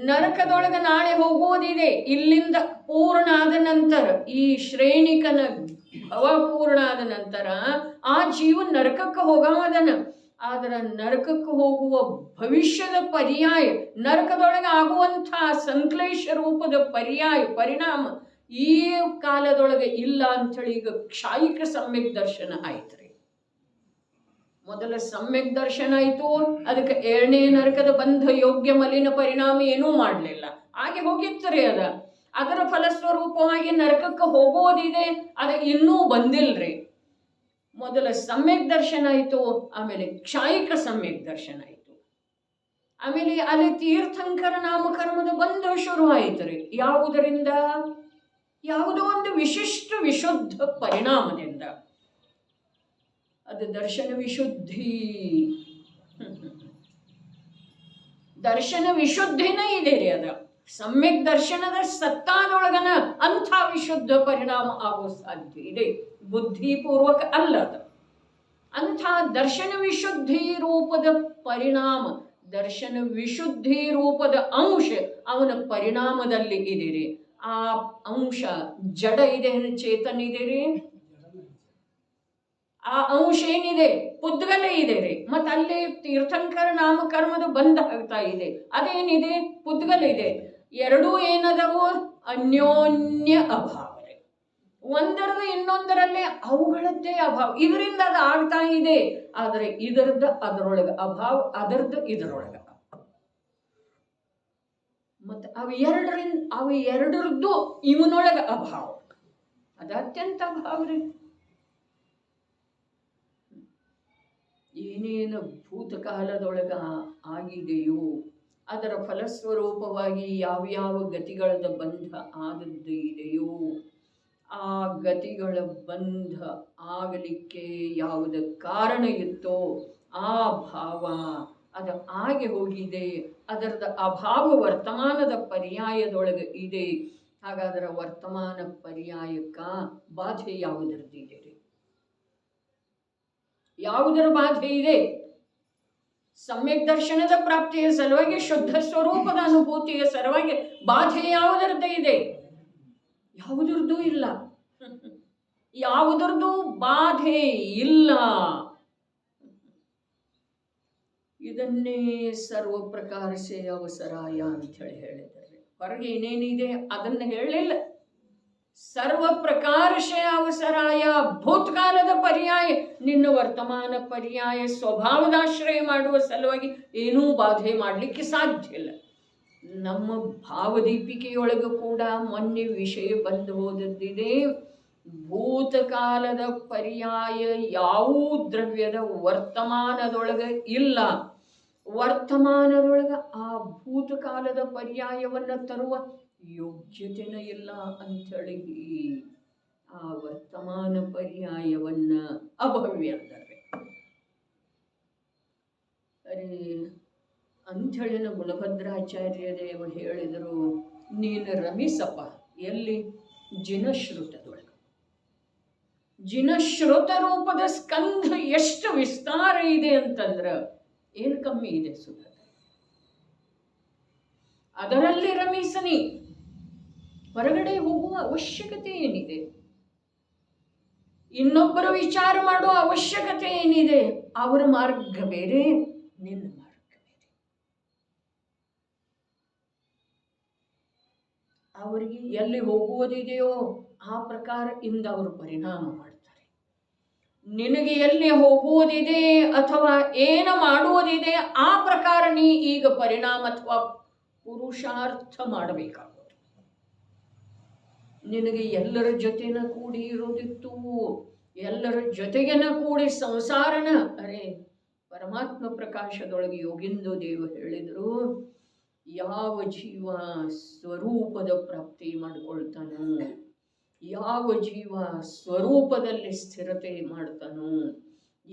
ನರಕದೊಳಗೆ ನಾಳೆ ಹೋಗುವುದಿದೆ. ಇಲ್ಲಿಂದ ಪೂರ್ಣ ಆದ ನಂತರ, ಈ ಶ್ರೇಣಿಕನ ಭವ ಪೂರ್ಣ ಆದ ನಂತರ ಆ ಜೀವ ನರಕಕ್ಕೆ ಹೋಗವದನ. ಆದ್ರೆ ನರಕಕ್ಕೆ ಹೋಗುವ ಭವಿಷ್ಯದ ಪರ್ಯಾಯ, ನರಕದೊಳಗೆ ಆಗುವಂತಹ ಸಂಕ್ಲೇಶ ರೂಪದ ಪರ್ಯಾಯ ಪರಿಣಾಮ ಈ ಕಾಲದೊಳಗೆ ಇಲ್ಲ ಅಂಥೇಳಿ ಈಗ ಕ್ಷಾಯಿಕ ಸಮ್ಯಕ್ ದರ್ಶನ ಆಯ್ತು ರೀ. ಮೊದಲ ಸಮ್ಯಕ್ ದರ್ಶನ ಆಯಿತು, ಅದಕ್ಕೆ 7ನೇ ನರಕದ ಬಂಧ ಯೋಗ್ಯ ಮಲಿನ ಪರಿಣಾಮ ಏನೂ ಮಾಡಲಿಲ್ಲ, ಹಾಗೆ ಹೋಗಿತ್ತರಿ. ಅದರ ಫಲಸ್ವರೂಪವಾಗಿ ನರಕಕ್ಕೆ ಹೋಗೋದಿದೆ, ಅದು ಇನ್ನೂ ಬಂದಿಲ್ರಿ. ಮೊದಲ ಸಮ್ಯಕ್ ದರ್ಶನ ಆಯಿತು, ಆಮೇಲೆ ಕ್ಷಾಯಿಕ ಸಮ್ಯಕ್ ದರ್ಶನ ಆಯಿತು, ಆಮೇಲೆ ಅಲ್ಲಿ ತೀರ್ಥಂಕರ ನಾಮಕರ್ಮದ ಬಂಧ ಶುರು ಆಯಿತು ರೀ. ಯಾವುದರಿಂದ? ಯಾವುದೋ ಒಂದು ವಿಶಿಷ್ಟ ವಿಶುದ್ಧ ಪರಿಣಾಮದಿಂದ. ಅದು ದರ್ಶನ ವಿಶುದ್ಧಿ. ದರ್ಶನ ವಿಶುದ್ಧಿನೇ ಇದೆ ರೀ. ಅದ ಸಮ್ಯಕ್ ದರ್ಶನದ ಸತ್ತಾದೊಳಗನ ಅಂಥ ವಿಶುದ್ಧ ಪರಿಣಾಮ ಆಗೋ ಸಾಧ್ಯ ಇದೆ, ಬುದ್ಧಿಪೂರ್ವಕ ಅಲ್ಲ. ಅದು ಅಂಥ ದರ್ಶನ ವಿಶುದ್ಧಿ ರೂಪದ ಪರಿಣಾಮ, ದರ್ಶನ ವಿಶುದ್ಧಿ ರೂಪದ ಅಂಶ ಅವನ ಪರಿಣಾಮದಲ್ಲಿ ಇದೆ ರೀ. ಆ ಅಂಶ ಜಡ ಇದೆ, ಚೇತನ ಇದೆ ರೀ. ಆ ಅಂಶ ಏನಿದೆ? ಪುದ್ಗಲ ಇದೆ ರೀ. ಮತ್ತು ಅಲ್ಲಿ ತೀರ್ಥಂಕರ ನಾಮಕರ್ಮದ ಬಂಧ ಆಗ್ತಾ ಇದೆ, ಅದೇನಿದೆ? ಪುದ್ಗಲ ಇದೆ. ಎರಡೂ ಏನದವು? ಅನ್ಯೋನ್ಯ ಅಭಾವ ರೀ. ಒಂದರದು ಇನ್ನೊಂದರಲ್ಲಿ ಅವುಗಳದ್ದೇ ಅಭಾವ. ಇದರಿಂದ ಅದು ಆಗ್ತಾ ಇದೆ, ಆದರೆ ಇದರದ್ದು ಅದರೊಳಗೆ ಅಭಾವ, ಅದರದ್ದು ಇದರೊಳಗೆ ಅಭಾವ. ಮತ್ತು ಅವು ಎರಡರದ್ದು ಇವನೊಳಗೆ ಅಭಾವ. ಅದು ಅತ್ಯಂತ ಅಭಾವ ರೀ. ಏನೇನು ಭೂತಕಾಲದೊಳಗ ಆಗಿದೆಯೋ ಅದರ ಫಲಸ್ವರೂಪವಾಗಿ ಯಾವ್ಯಾವ ಗತಿಗಳದ ಬಂಧ ಆದದ್ದು ಇದೆಯೋ, ಆ ಗತಿಗಳ ಬಂಧ ಆಗಲಿಕ್ಕೆ ಯಾವುದ ಕಾರಣ ಇತ್ತೋ ಆ ಭಾವ ಅದು ಆಗಿ ಹೋಗಿದೆ. ಅದರದ ಅಭಾವ ವರ್ತಮಾನದ ಪರ್ಯಾಯದೊಳಗೆ ಇದೆ. ಹಾಗಾದರೆ ವರ್ತಮಾನ ಪರ್ಯಾಯಕ್ಕ ಬಾಧೆ ಯಾವುದರದ್ದಿದೆ ರೀ? ಯಾವುದರ ಬಾಧೆ ಇದೆ? ಸಮ್ಯಕ್ ದರ್ಶನದ ಪ್ರಾಪ್ತಿಯ ಸಲುವಾಗಿ, ಶುದ್ಧ ಸ್ವರೂಪದ ಅನುಭೂತಿಯ ಸಲುವಾಗಿ ಬಾಧೆ ಯಾವುದರದ್ದು ಇದೆ? ಯಾವುದರದ್ದು ಇಲ್ಲ. ಯಾವುದರದ್ದು ಬಾಧೆ ಇಲ್ಲ. ಇದನ್ನೇ ಸರ್ವ ಪ್ರಕಾರಸೆ ಅವಸರಾಯ ಅಂತ ಹೇಳಿದ್ದಾರೆ. ಹೊರಗೆ ಏನೇನಿದೆ ಅದನ್ನು ಹೇಳಲಿಲ್ಲ. ಸರ್ವ ಪ್ರಕಾರಶೇ ಅವಸರಾಯ, ಭೂತಕಾಲದ ಪರ್ಯಾಯ, ನಿನ್ನ ವರ್ತಮಾನ ಪರ್ಯಾಯ ಸ್ವಭಾವದಾಶ್ರಯ ಮಾಡುವ ಸಲುವಾಗಿ ಏನೂ ಬಾಧೆ ಮಾಡಲಿಕ್ಕೆ ಸಾಧ್ಯ ಇಲ್ಲ. ನಮ್ಮ ಭಾವದೀಪಿಕೆಯೊಳಗೂ ಕೂಡ ಮೊನ್ನೆ ವಿಷಯ ಬಂದು ಹೋದದ್ದಿದೆ. ಭೂತಕಾಲದ ಪರ್ಯಾಯ ಯಾವ ದ್ರವ್ಯದ ವರ್ತಮಾನದೊಳಗೆ ಇಲ್ಲ. ವರ್ತಮಾನದೊಳಗೆ ಆ ಭೂತಕಾಲದ ಪರ್ಯಾಯವನ್ನು ತರುವ ಯೋಗ್ಯತೆನ ಇಲ್ಲ ಅಂಥೇಳಿ ಆ ವರ್ತಮಾನ ಪರ್ಯಾಯವನ್ನ ಅಭವ್ಯ ಅಂತಾರೆ. ಅರೆ ಅಂಥೇಳಿನ ಗುಣಭದ್ರಾಚಾರ್ಯ ದೇವ ಹೇಳಿದರು, ನೀನು ರಮಿಸಪ್ಪ ಎಲ್ಲಿ? ಜಿನಶ್ರುತದೊಳಗೆ. ಜಿನಶ್ರುತ ರೂಪದ ಸ್ಕಂಧ ಎಷ್ಟು ವಿಸ್ತಾರ ಇದೆ ಅಂತಂದ್ರೆ ಏನು ಕಮ್ಮಿ ಇದೆ ಸುಧಾ? ಅದರಲ್ಲಿ ರಮಿಸನಿ, ಹೊರಗಡೆ ಹೋಗುವ ಅವಶ್ಯಕತೆ ಏನಿದೆ? ಇನ್ನೊಬ್ಬರ ವಿಚಾರ ಮಾಡುವ ಅವಶ್ಯಕತೆ ಏನಿದೆ? ಅವರ ಮಾರ್ಗ ಬೇರೆ, ನಿನ್ನ ಮಾರ್ಗ ಬೇರೆ. ಅವರಿಗೆ ಎಲ್ಲಿ ಹೋಗುವುದಿದೆಯೋ ಆ ಪ್ರಕಾರ ಇಂದ ಅವರು ಪರಿಣಾಮ ಮಾಡ್ತಾರೆ. ನಿನಗೆ ಎಲ್ಲಿ ಹೋಗುವುದಿದೆ ಅಥವಾ ಏನು ಮಾಡುವುದಿದೆ ಆ ಪ್ರಕಾರ ನೀ ಈಗ ಪರಿಣಾಮ ಅಥವಾ ಪುರುಷಾರ್ಥ ಮಾಡಬೇಕಾಗೋದು. ನಿನಗೆ ಎಲ್ಲರ ಜೊತೆನ ಕೂಡಿ ಇರೋದಿತ್ತು, ಎಲ್ಲರ ಜೊತೆಗೆನ ಕೂಡಿ ಸಂಸಾರನ. ಅರೆ ಪರಮಾತ್ಮ ಪ್ರಕಾಶದೊಳಗೆ ಯೋಗಿಂದು ದೇವ ಹೇಳಿದರು, ಯಾವ ಜೀವ ಸ್ವರೂಪದ ಪ್ರಾಪ್ತಿ ಮಾಡಿಕೊಳ್ತಾನೋ, ಯಾವ ಜೀವ ಸ್ವರೂಪದಲ್ಲಿ ಸ್ಥಿರತೆ ಮಾಡ್ತಾನೋ,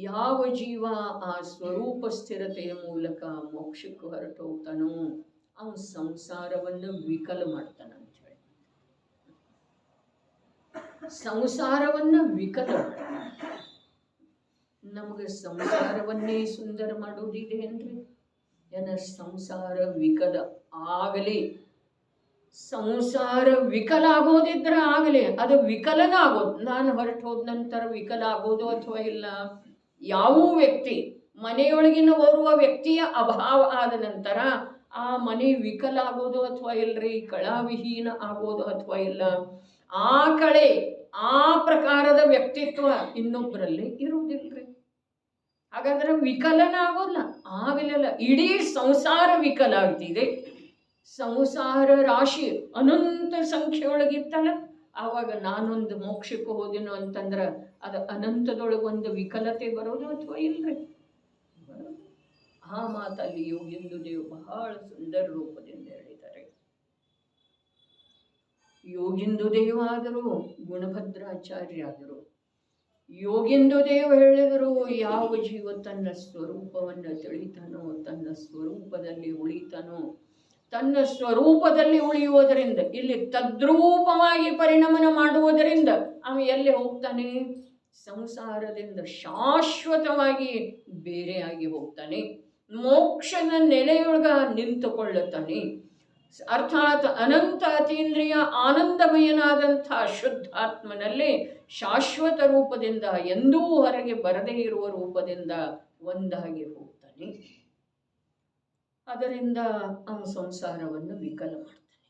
ಯಾವ ಜೀವ ಆ ಸ್ವರೂಪ ಸ್ಥಿರತೆಯ ಮೂಲಕ ಮೋಕ್ಷಕ್ಕೆ ಹೊರಟೋಗ್ತಾನೋ ಅವನು ಸಂಸಾರವನ್ನು ವಿಕಲ ಮಾಡ್ತಾನ ಅಂತ ಹೇಳಿ. ಸಂಸಾರವನ್ನು ವಿಕಲ ಮಾಡ್ತಾನೆ. ನಮಗೆ ಸಂಸಾರವನ್ನೇ ಸುಂದರ ಮಾಡೋದಿದೆ ಅಂದ್ರೆ ಏನ ಸಂಸಾರ ವಿಕಲ ಆಗಲಿ. ಸಂಸಾರ ವಿಕಲ ಆಗೋದಿದ್ರೆ ಆಗಲಿ, ಅದು ವಿಕಲನ ಆಗೋದು. ನಾನು ಹೊರಟು ಹೋದ ನಂತರ ವಿಕಲ ಆಗೋದು ಅಥವಾ ಇಲ್ಲ. ಯಾವ ವ್ಯಕ್ತಿ ಮನೆಯೊಳಗಿನ ಓರ್ವ ವ್ಯಕ್ತಿಯ ಅಭಾವ ಆದ ನಂತರ ಆ ಮನೆ ವಿಕಲ ಆಗೋದು ಅಥವಾ ಇಲ್ರಿ, ಕಳಾವಿಹೀನ ಆಗೋದು ಅಥವಾ ಇಲ್ಲ. ಆ ಕಳೆ ಆ ಪ್ರಕಾರದ ವ್ಯಕ್ತಿತ್ವ ಇನ್ನೊಬ್ಬರಲ್ಲಿ ಇರುವುದಿಲ್ರಿ. ಹಾಗಾದ್ರೆ ವಿಕಲನ ಆಗೋಲ್ಲ, ಆಗಲಿಲ್ಲ. ಇಡೀ ಸಂಸಾರ ವಿಕಲ ಆಗ್ತಿದೆ. ಸಂಸಾರ ರಾಶಿ ಅನಂತ ಸಂಖ್ಯೆಯೊಳಗಿತ್ತಲ್ಲ, ಆವಾಗ ನಾನೊಂದು ಮೋಕ್ಷಕ್ಕೆ ಹೋದೆನು ಅಂತಂದ್ರೆ ಅದು ಅನಂತದೊಳಗೊಂದು ವಿಕಲತೆ ಬರೋದು ಅಥವಾ ಇಲ್ರಿ? ಆ ಮಾತಲ್ಲಿ ಯೋಗಿಂದು ದೇವ್ ಬಹಳ ಸುಂದರ ರೂಪದಿಂದ ಹೇಳಿದ್ದಾರೆ. ಯೋಗಿಂದು ದೇವ ಆದರೂ ಗುಣಭದ್ರಾಚಾರ್ಯ ಆದರು. ಯೋಗಿಂದು ದೇವ ಹೇಳಿದರು, ಯಾವ ಜೀವ ತನ್ನ ಸ್ವರೂಪವನ್ನು ತಿಳಿತಾನೋ, ತನ್ನ ಸ್ವರೂಪದಲ್ಲಿ ಉಳಿತಾನೋ, ತನ್ನ ಸ್ವರೂಪದಲ್ಲಿ ಉಳಿಯುವುದರಿಂದ, ಇಲ್ಲಿ ತದ್ರೂಪವಾಗಿ ಪರಿಣಮನ ಮಾಡುವುದರಿಂದ ಅವ ಎಲ್ಲಿ ಹೋಗ್ತಾನೆ? ಸಂಸಾರದಿಂದ ಶಾಶ್ವತವಾಗಿ ಬೇರೆಯಾಗಿ ಹೋಗ್ತಾನೆ, ಮೋಕ್ಷದ ನೆಲೆಯೊಳಗ ನಿಂತುಕೊಳ್ಳುತ್ತಾನೆ. ಅರ್ಥಾತ್ ಅನಂತ ಅತೀಂದ್ರಿಯ ಆನಂದಮಯನಾದಂಥ ಶುದ್ಧಾತ್ಮನಲ್ಲಿ ಶಾಶ್ವತ ರೂಪದಿಂದ, ಎಂದೂ ಹೊರಗೆ ಬರದೇ ಇರುವ ರೂಪದಿಂದ ಒಂದಾಗಿ ಹೋಗ್ತಾನೆ. ಅದರಿಂದ ಅವನು ಸಂಸಾರವನ್ನು ವಿಕಲ ಮಾಡ್ತಾನೆ.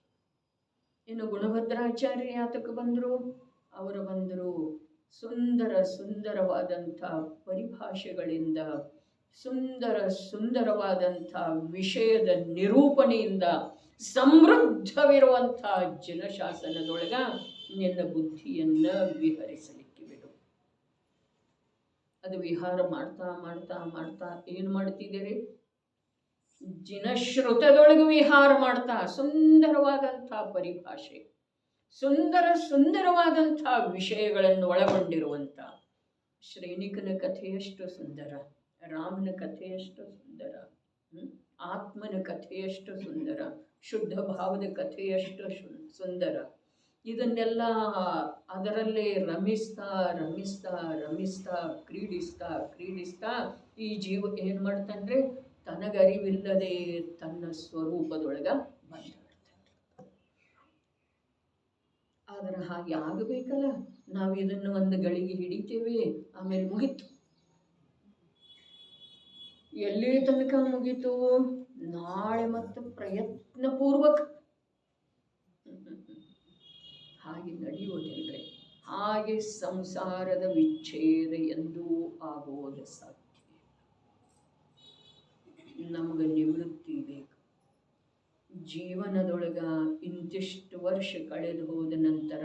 ಇನ್ನು ಗುಣಭದ್ರಾಚಾರ್ಯ ಯಾತಕ್ಕೆ ಬಂದರು? ಅವರು ಬಂದರು ಸುಂದರ ಸುಂದರವಾದಂಥ ಪರಿಭಾಷೆಗಳಿಂದ, ಸುಂದರವಾದಂಥ ವಿಷಯದ ನಿರೂಪಣೆಯಿಂದ ಸಮೃದ್ಧವಿರುವಂಥ ಜನಶಾಸನದೊಳಗ ನಿನ್ನ ಬುದ್ಧಿಯನ್ನ ವಿಹರಿಸಲಿಕ್ಕೆ ಬಿಡು. ಅದು ವಿಹಾರ ಮಾಡ್ತಾ ಮಾಡ್ತಾ ಮಾಡ್ತಾ ಏನು ಮಾಡ್ತಿದ್ದೀರಿ? ಜಿನಶ್ರುತದೊಳಗೆ ವಿಹಾರ ಮಾಡ್ತಾ ಸುಂದರವಾದಂಥ ಪರಿಭಾಷೆ, ಸುಂದರವಾದಂಥ ವಿಷಯಗಳನ್ನು ಒಳಗೊಂಡಿರುವಂಥ ಶ್ರೇಣಿಕನ ಕಥೆಯಷ್ಟು ಸುಂದರ, ರಾಮನ ಕಥೆಯಷ್ಟು ಸುಂದರ, ಆತ್ಮನ ಕಥೆಯಷ್ಟು ಸುಂದರ, ಶುದ್ಧ ಭಾವದ ಕಥೆಯಷ್ಟು ಸುಂದರ. ಇದನ್ನೆಲ್ಲ ಅದರಲ್ಲೇ ರಮಿಸ್ತಾ ರಮಿಸ್ತಾ ರಮಿಸ್ತಾ ಕ್ರೀಡಿಸ್ತಾ ಈ ಜೀವ ಏನು ಮಾಡ್ತಾನ್ರಿ? ತನಗರಿವಿಲ್ಲದೆ ತನ್ನ ಸ್ವರೂಪದೊಳಗ ಬಂದುಬಿಡ್ತಾನೆ. ಆದರೆ ಹಾಗೆ ಆಗಬೇಕಲ್ಲ. ನಾವು ಇದನ್ನು ಒಂದು ಗಳಿಗೆ ಹಿಡಿತೇವೆ, ಆಮೇಲೆ ಮುಗೀತು. ಎಲ್ಲಿ ತನಕ ಮುಗೀತು? ನಾಳೆ ಮತ್ತು ಪ್ರಯತ್ನಪೂರ್ವಕ. ಹಾಗೆ ನಡೆಯುವುದಿಲ್ಲರಿ. ಹಾಗೆ ಸಂಸಾರದ ವಿಚ್ಛೇದ ಎಂದೂ ಆಗುವುದು ಸಾಧ್ಯ. ನಮಗೆ ನಿವೃತ್ತಿ ಬೇಕು. ಜೀವನದೊಳಗ ಇಂತಿಷ್ಟು ವರ್ಷ ಕಳೆದು ಹೋದ ನಂತರ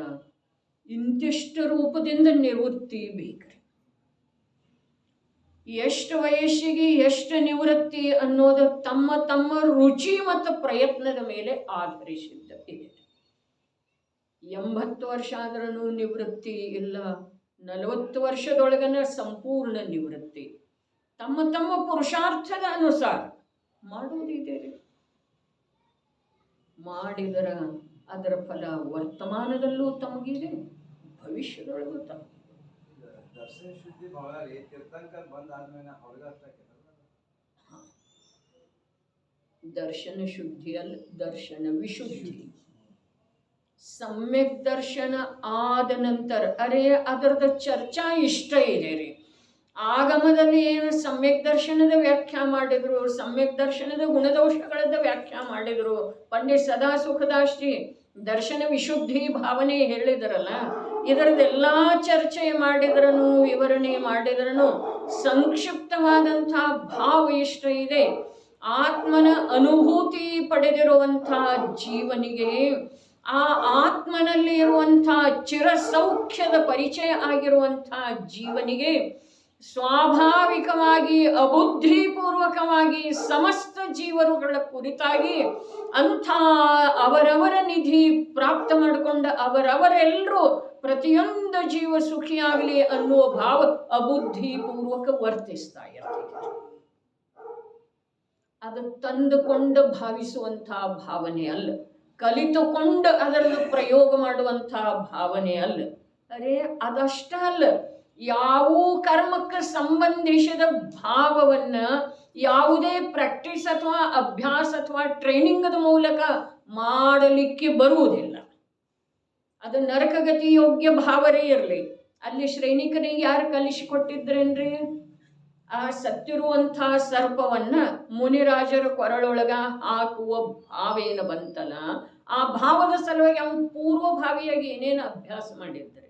ಇಂತಿಷ್ಟು ರೂಪದಿಂದ ನಿವೃತ್ತಿ ಬೇಕ್ರಿ. ಎಷ್ಟು ವಯಸ್ಸಿಗೆ ಎಷ್ಟು ನಿವೃತ್ತಿ ಅನ್ನೋದು ತಮ್ಮ ತಮ್ಮ ರುಚಿ ಮತ್ತು ಪ್ರಯತ್ನದ ಮೇಲೆ ಆಧರಿಸಿದ್ದ ಇದೆ. 80 ವರ್ಷ ಆದ್ರೂ ನಿವೃತ್ತಿ ಇಲ್ಲ, 40 ವರ್ಷದೊಳಗನ ಸಂಪೂರ್ಣ ನಿವೃತ್ತಿ. ತಮ್ಮ ತಮ್ಮ ಪುರುಷಾರ್ಥದ ಅನುಸಾರ ಮಾಡುವುದಿದೆ ರೀ. ಮಾಡಿದರ ಅದರ ಫಲ ವರ್ತಮಾನದಲ್ಲೂ ತಮಗಿದೆ, ಭವಿಷ್ಯದೊಳಗೂ ತಮಗಿದೆ. ದರ್ಶನ ಶುದ್ಧಿ ಭಾಳ ರೀ. ತೀರ್ಥಂಕರ್ ಬಂದ ಆದ್ಮೇಲೆ ಹೊರಗ ದರ್ಶನ ಶುದ್ಧಿ ಅಲ್ಲ, ದರ್ಶನ ವಿಶುದ್ಧಿ. ಸಮ್ಯಕ್ ದರ್ಶನ ಆದ ನಂತರ ಅದರದ ಚರ್ಚಾ ಇಷ್ಟ ಇದೆ ರೀ. ಆಗಮದಲ್ಲಿ ಏನು ಸಮ್ಯಕ್ ದರ್ಶನದ ವ್ಯಾಖ್ಯಾ ಮಾಡಿದ್ರು, ಸಮ್ಯಕ್ ದರ್ಶನದ ಗುಣದೋಷಗಳದ ವ್ಯಾಖ್ಯಾ ಮಾಡಿದ್ರು. ಪಂಡಿತ್ ಸದಾ ಸುಖದಾಶ್ರೀ ದರ್ಶನ ವಿಶುದ್ಧಿ ಭಾವನೆ ಹೇಳಿದರಲ್ಲ, ಇದರದೆಲ್ಲ ಚರ್ಚೆ ಮಾಡಿದ್ರನು, ವಿವರಣೆ ಮಾಡಿದ್ರನು ಸಂಕ್ಷಿಪ್ತವಾದಂಥ ಭಾವ ಇಷ್ಟ ಇದೆ. ಆತ್ಮನ ಅನುಭೂತಿ ಪಡೆದಿರುವಂಥ ಜೀವನಿಗೆ, ಆ ಆತ್ಮನಲ್ಲಿ ಇರುವಂಥ ಚಿರಸೌಖ್ಯದ ಪರಿಚಯ ಆಗಿರುವಂಥ ಜೀವನಿಗೆ ಸ್ವಾಭಾವಿಕವಾಗಿ ಅಬುದ್ಧಿಪೂರ್ವಕವಾಗಿ ಸಮಸ್ತ ಜೀವರುಗಳ ಕುರಿತಾಗಿ ಅಂಥ ಅವರವರ ನಿಧಿ ಪ್ರಾಪ್ತ ಮಾಡಿಕೊಂಡ ಅವರವರೆಲ್ಲರೂ ಪ್ರತಿಯೊಂದು ಜೀವ ಸುಖಿಯಾಗಲಿ ಅನ್ನುವ ಭಾವ ಅಬುದ್ಧಿಪೂರ್ವಕ ವರ್ತಿಸ್ತಾ ಇರ್ತಿದ್ದಾರೆ. ಅದು ತಂದುಕೊಂಡು ಭಾವಿಸುವಂಥ ಭಾವನೆ ಅಲ್ಲ, ಕಲಿತುಕೊಂಡು ಅದನ್ನು ಪ್ರಯೋಗ ಮಾಡುವಂಥ ಭಾವನೆ ಅಲ್ಲ. ಅದಷ್ಟ ಅಲ್ಲ, ಯಾವ ಕರ್ಮಕ್ಕೆ ಸಂಬಂಧಿಸಿದ ಭಾವವನ್ನ ಯಾವುದೇ ಪ್ರಾಕ್ಟೀಸ್ ಅಥವಾ ಅಭ್ಯಾಸ ಅಥವಾ ಟ್ರೈನಿಂಗದ ಮೂಲಕ ಮಾಡಲಿಕ್ಕೆ ಬರುವುದಿಲ್ಲ. ಅದು ನರಕಗತಿ ಯೋಗ್ಯ ಭಾವರೇ ಇರಲಿ. ಅಲ್ಲಿ ಶ್ರೇಣಿಕನಿಗೆ ಯಾರು ಕಲಿಸಿಕೊಟ್ಟಿದ್ರೇನ್ರಿ? ಆ ಸತ್ತಿರುವಂಥ ಸರ್ಪವನ್ನ ಮುನಿರಾಜರ ಕೊರಳೊಳಗ ಹಾಕುವ ಭಾವೇನ ಬಂತಲ್ಲ, ಆ ಭಾವದ ಸಲುವಾಗಿ ಅವನು ಪೂರ್ವಭಾವಿಯಾಗಿ ಏನೇನು ಅಭ್ಯಾಸ ಮಾಡಿದ್ರೆ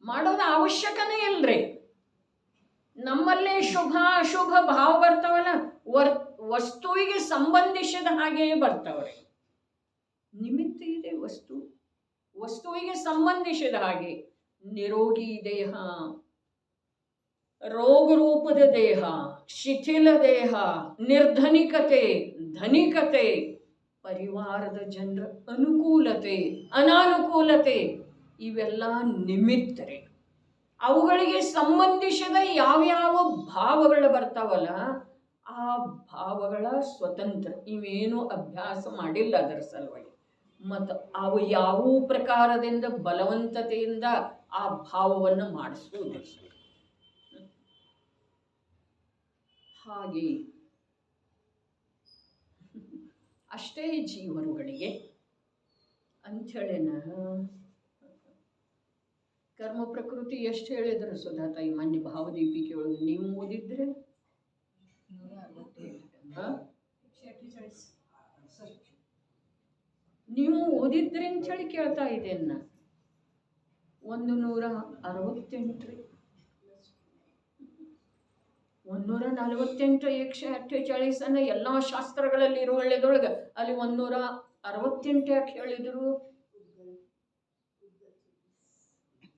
ಮಾಡೋದು ಅವಶ್ಯಕನೇ ಇಲ್ರಿ. ನಮ್ಮಲ್ಲೇ ಶುಭ ಅಶುಭ ಭಾವ ಬರ್ತಾವಲ್ಲ, ವಸ್ತುವಿಗೆ ಸಂಬಂಧಿಸಿದ ಹಾಗೆಯೇ ಬರ್ತಾವ್ರಿ. ನಿಮಿತ್ತ ಇದೆ ವಸ್ತುವಿಗೆ ಸಂಬಂಧಿಸಿದ ಹಾಗೆ. ನಿರೋಗಿ ದೇಹ, ರೋಗರೂಪದ ದೇಹ, ಶಿಥಿಲ ದೇಹ, ನಿರ್ಧನಿಕತೆ, ಧನಿಕತೆ, ಪರಿವಾರದ ಜನರ ಅನುಕೂಲತೆ, ಅನಾನುಕೂಲತೆ, ಇವೆಲ್ಲ ನಿಮಿತ್ತರೆ. ಅವುಗಳಿಗೆ ಸಂಬಂಧಿಸಿದ ಯಾವ್ಯಾವ ಭಾವಗಳು ಬರ್ತಾವಲ್ಲ, ಆ ಭಾವಗಳ ಸ್ವತಂತ್ರ, ಇವೇನು ಅಭ್ಯಾಸ ಮಾಡಿಲ್ಲ ಅದರ ಸಲುವಾಗಿ. ಮತ್ತು ಅವು ಯಾವ ಪ್ರಕಾರದಿಂದ ಬಲವಂತತೆಯಿಂದ ಆ ಭಾವವನ್ನು ಮಾಡಿಸುವುದಿಲ್ಲ. ಹಾಗೆ ಅಷ್ಟೇ ಜೀವರುಗಳಿಗೆ ಅಂಥೇಳಿನ ಕರ್ಮ ಪ್ರಕೃತಿ ಎಷ್ಟು ಹೇಳಿದ್ರು ಸುಧಾ ತಾಯಿ ಮೊನ್ನೆ ಭಾವದೀಪಿಕೆ ಒಳಗೆ ನೀವು ಓದಿದ್ರೆ ನೀವು ಓದಿದ್ರಿ ಅಂತ ಹೇಳಿ ಕೇಳ್ತಾ ಇದ್ದೇನೆ. 168 148 148 ಎಲ್ಲ ಶಾಸ್ತ್ರಗಳಲ್ಲಿ ಇರುವಳ್ಳೆದೊಳಗೆ ಅಲ್ಲಿ 168 ಯಾಕೆ ಹೇಳಿದ್ರು?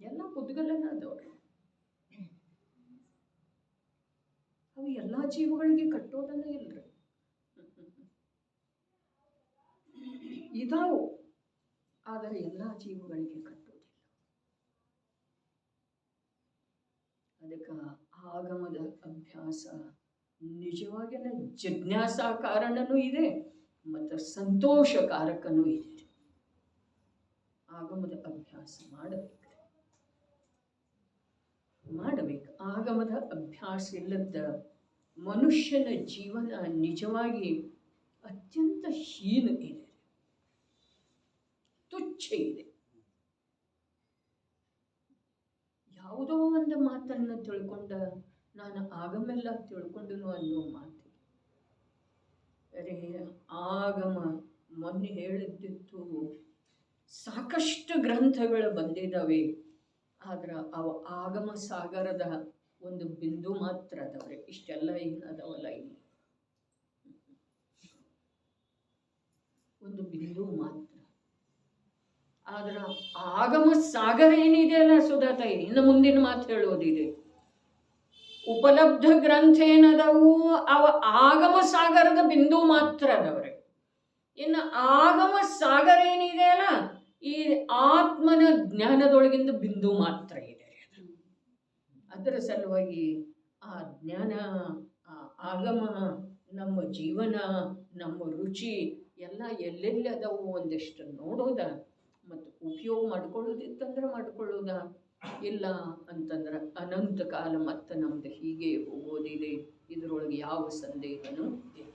ಎಲ್ಲ ಕುದ್ಗಲನ ಅದವ್ರು. ಅವು ಎಲ್ಲ ಜೀವಗಳಿಗೆ ಕಟ್ಟೋದನ್ನ ಇಲ್ರಿ. ಇದಾವು, ಆದರೆ ಎಲ್ಲ ಜೀವಗಳಿಗೆ ಕಟ್ಟೋದಿಲ್ಲ. ಅದಕ್ಕೆ ಆಗಮದ ಅಭ್ಯಾಸ ನಿಜವಾಗಿನ ಜಿಜ್ಞಾಸಾ ಕಾರಣನೂ ಇದೆ ಮತ್ತು ಸಂತೋಷಕಾರಕನೂ ಇದೆ. ಆಗಮದ ಅಭ್ಯಾಸ ಮಾಡಬೇಕು. ಆಗಮದ ಅಭ್ಯಾಸ ಇಲ್ಲದ ಮನುಷ್ಯನ ಜೀವನ ನಿಜವಾಗಿ ಅತ್ಯಂತ ಹೀನ ಇದೆ, ತುಚ್ಛ ಇದೆ. ಯಾವುದೋ ಒಂದು ಮಾತನ್ನು ತಿಳ್ಕೊಂಡ ನಾನು ಆಗಮೆಲ್ಲ ತಿಳ್ಕೊಂಡನು ಅನ್ನೋ ಮಾತು. ಆಗಮ ಮೊನ್ನೆ ಹೇಳಿದ್ದಿತ್ತು, ಸಾಕಷ್ಟು ಗ್ರಂಥಗಳು ಬಂದಿದ್ದಾವೆ, ಆದ್ರೆ ಅವ ಆಗಮ ಸಾಗರದ ಒಂದು ಬಿಂದು ಮಾತ್ರ ಅದಾವ್ರೆ. ಇಷ್ಟೆಲ್ಲ ಏನು ಅದಾವಲ್ಲ, ಇಲ್ಲಿ ಒಂದು ಬಿಂದು ಮಾತ್ರ. ಆದ್ರ ಆಗಮ ಸಾಗರ ಏನಿದೆ ಅಲ್ಲ ಸುಧಾ ತಾಯಿ, ಇನ್ನು ಮುಂದಿನ ಮಾತು ಹೇಳೋದಿದೆ. ಉಪಲಬ್ಧ ಗ್ರಂಥ ಏನದವು ಅವ ಆಗಮ ಸಾಗರದ ಬಿಂದು ಮಾತ್ರ ಅದಾವ್ರೆ. ಇನ್ನು ಆಗಮ ಸಾಗರ ಏನಿದೆ ಅಲ್ಲ, ಈ ಆತ್ಮನ ಜ್ಞಾನದೊಳಗಿಂದ ಬಿಂದು ಮಾತ್ರ ಇದೆ. ಅದರ ಸಲುವಾಗಿ ಆ ಜ್ಞಾನ, ಆ ಆಗಮ, ನಮ್ಮ ಜೀವನ, ನಮ್ಮ ರುಚಿ ಎಲ್ಲ ಎಲ್ಲೆಲ್ಲಿ ಅದಾವು ಒಂದಿಷ್ಟು ನೋಡೋದ, ಮತ್ತು ಉಪಯೋಗ ಮಾಡ್ಕೊಳ್ಳೋದಿತ್ತಂದ್ರೆ ಮಾಡ್ಕೊಳ್ಳೋದ, ಇಲ್ಲ ಅಂತಂದ್ರೆ ಅನಂತ ಕಾಲ ಮತ್ತು ನಮ್ದು ಹೀಗೆ ಹೋಗೋದಿದೆ. ಇದರೊಳಗೆ ಯಾವ ಸಂದೇಹನೂ ಇಲ್ಲ.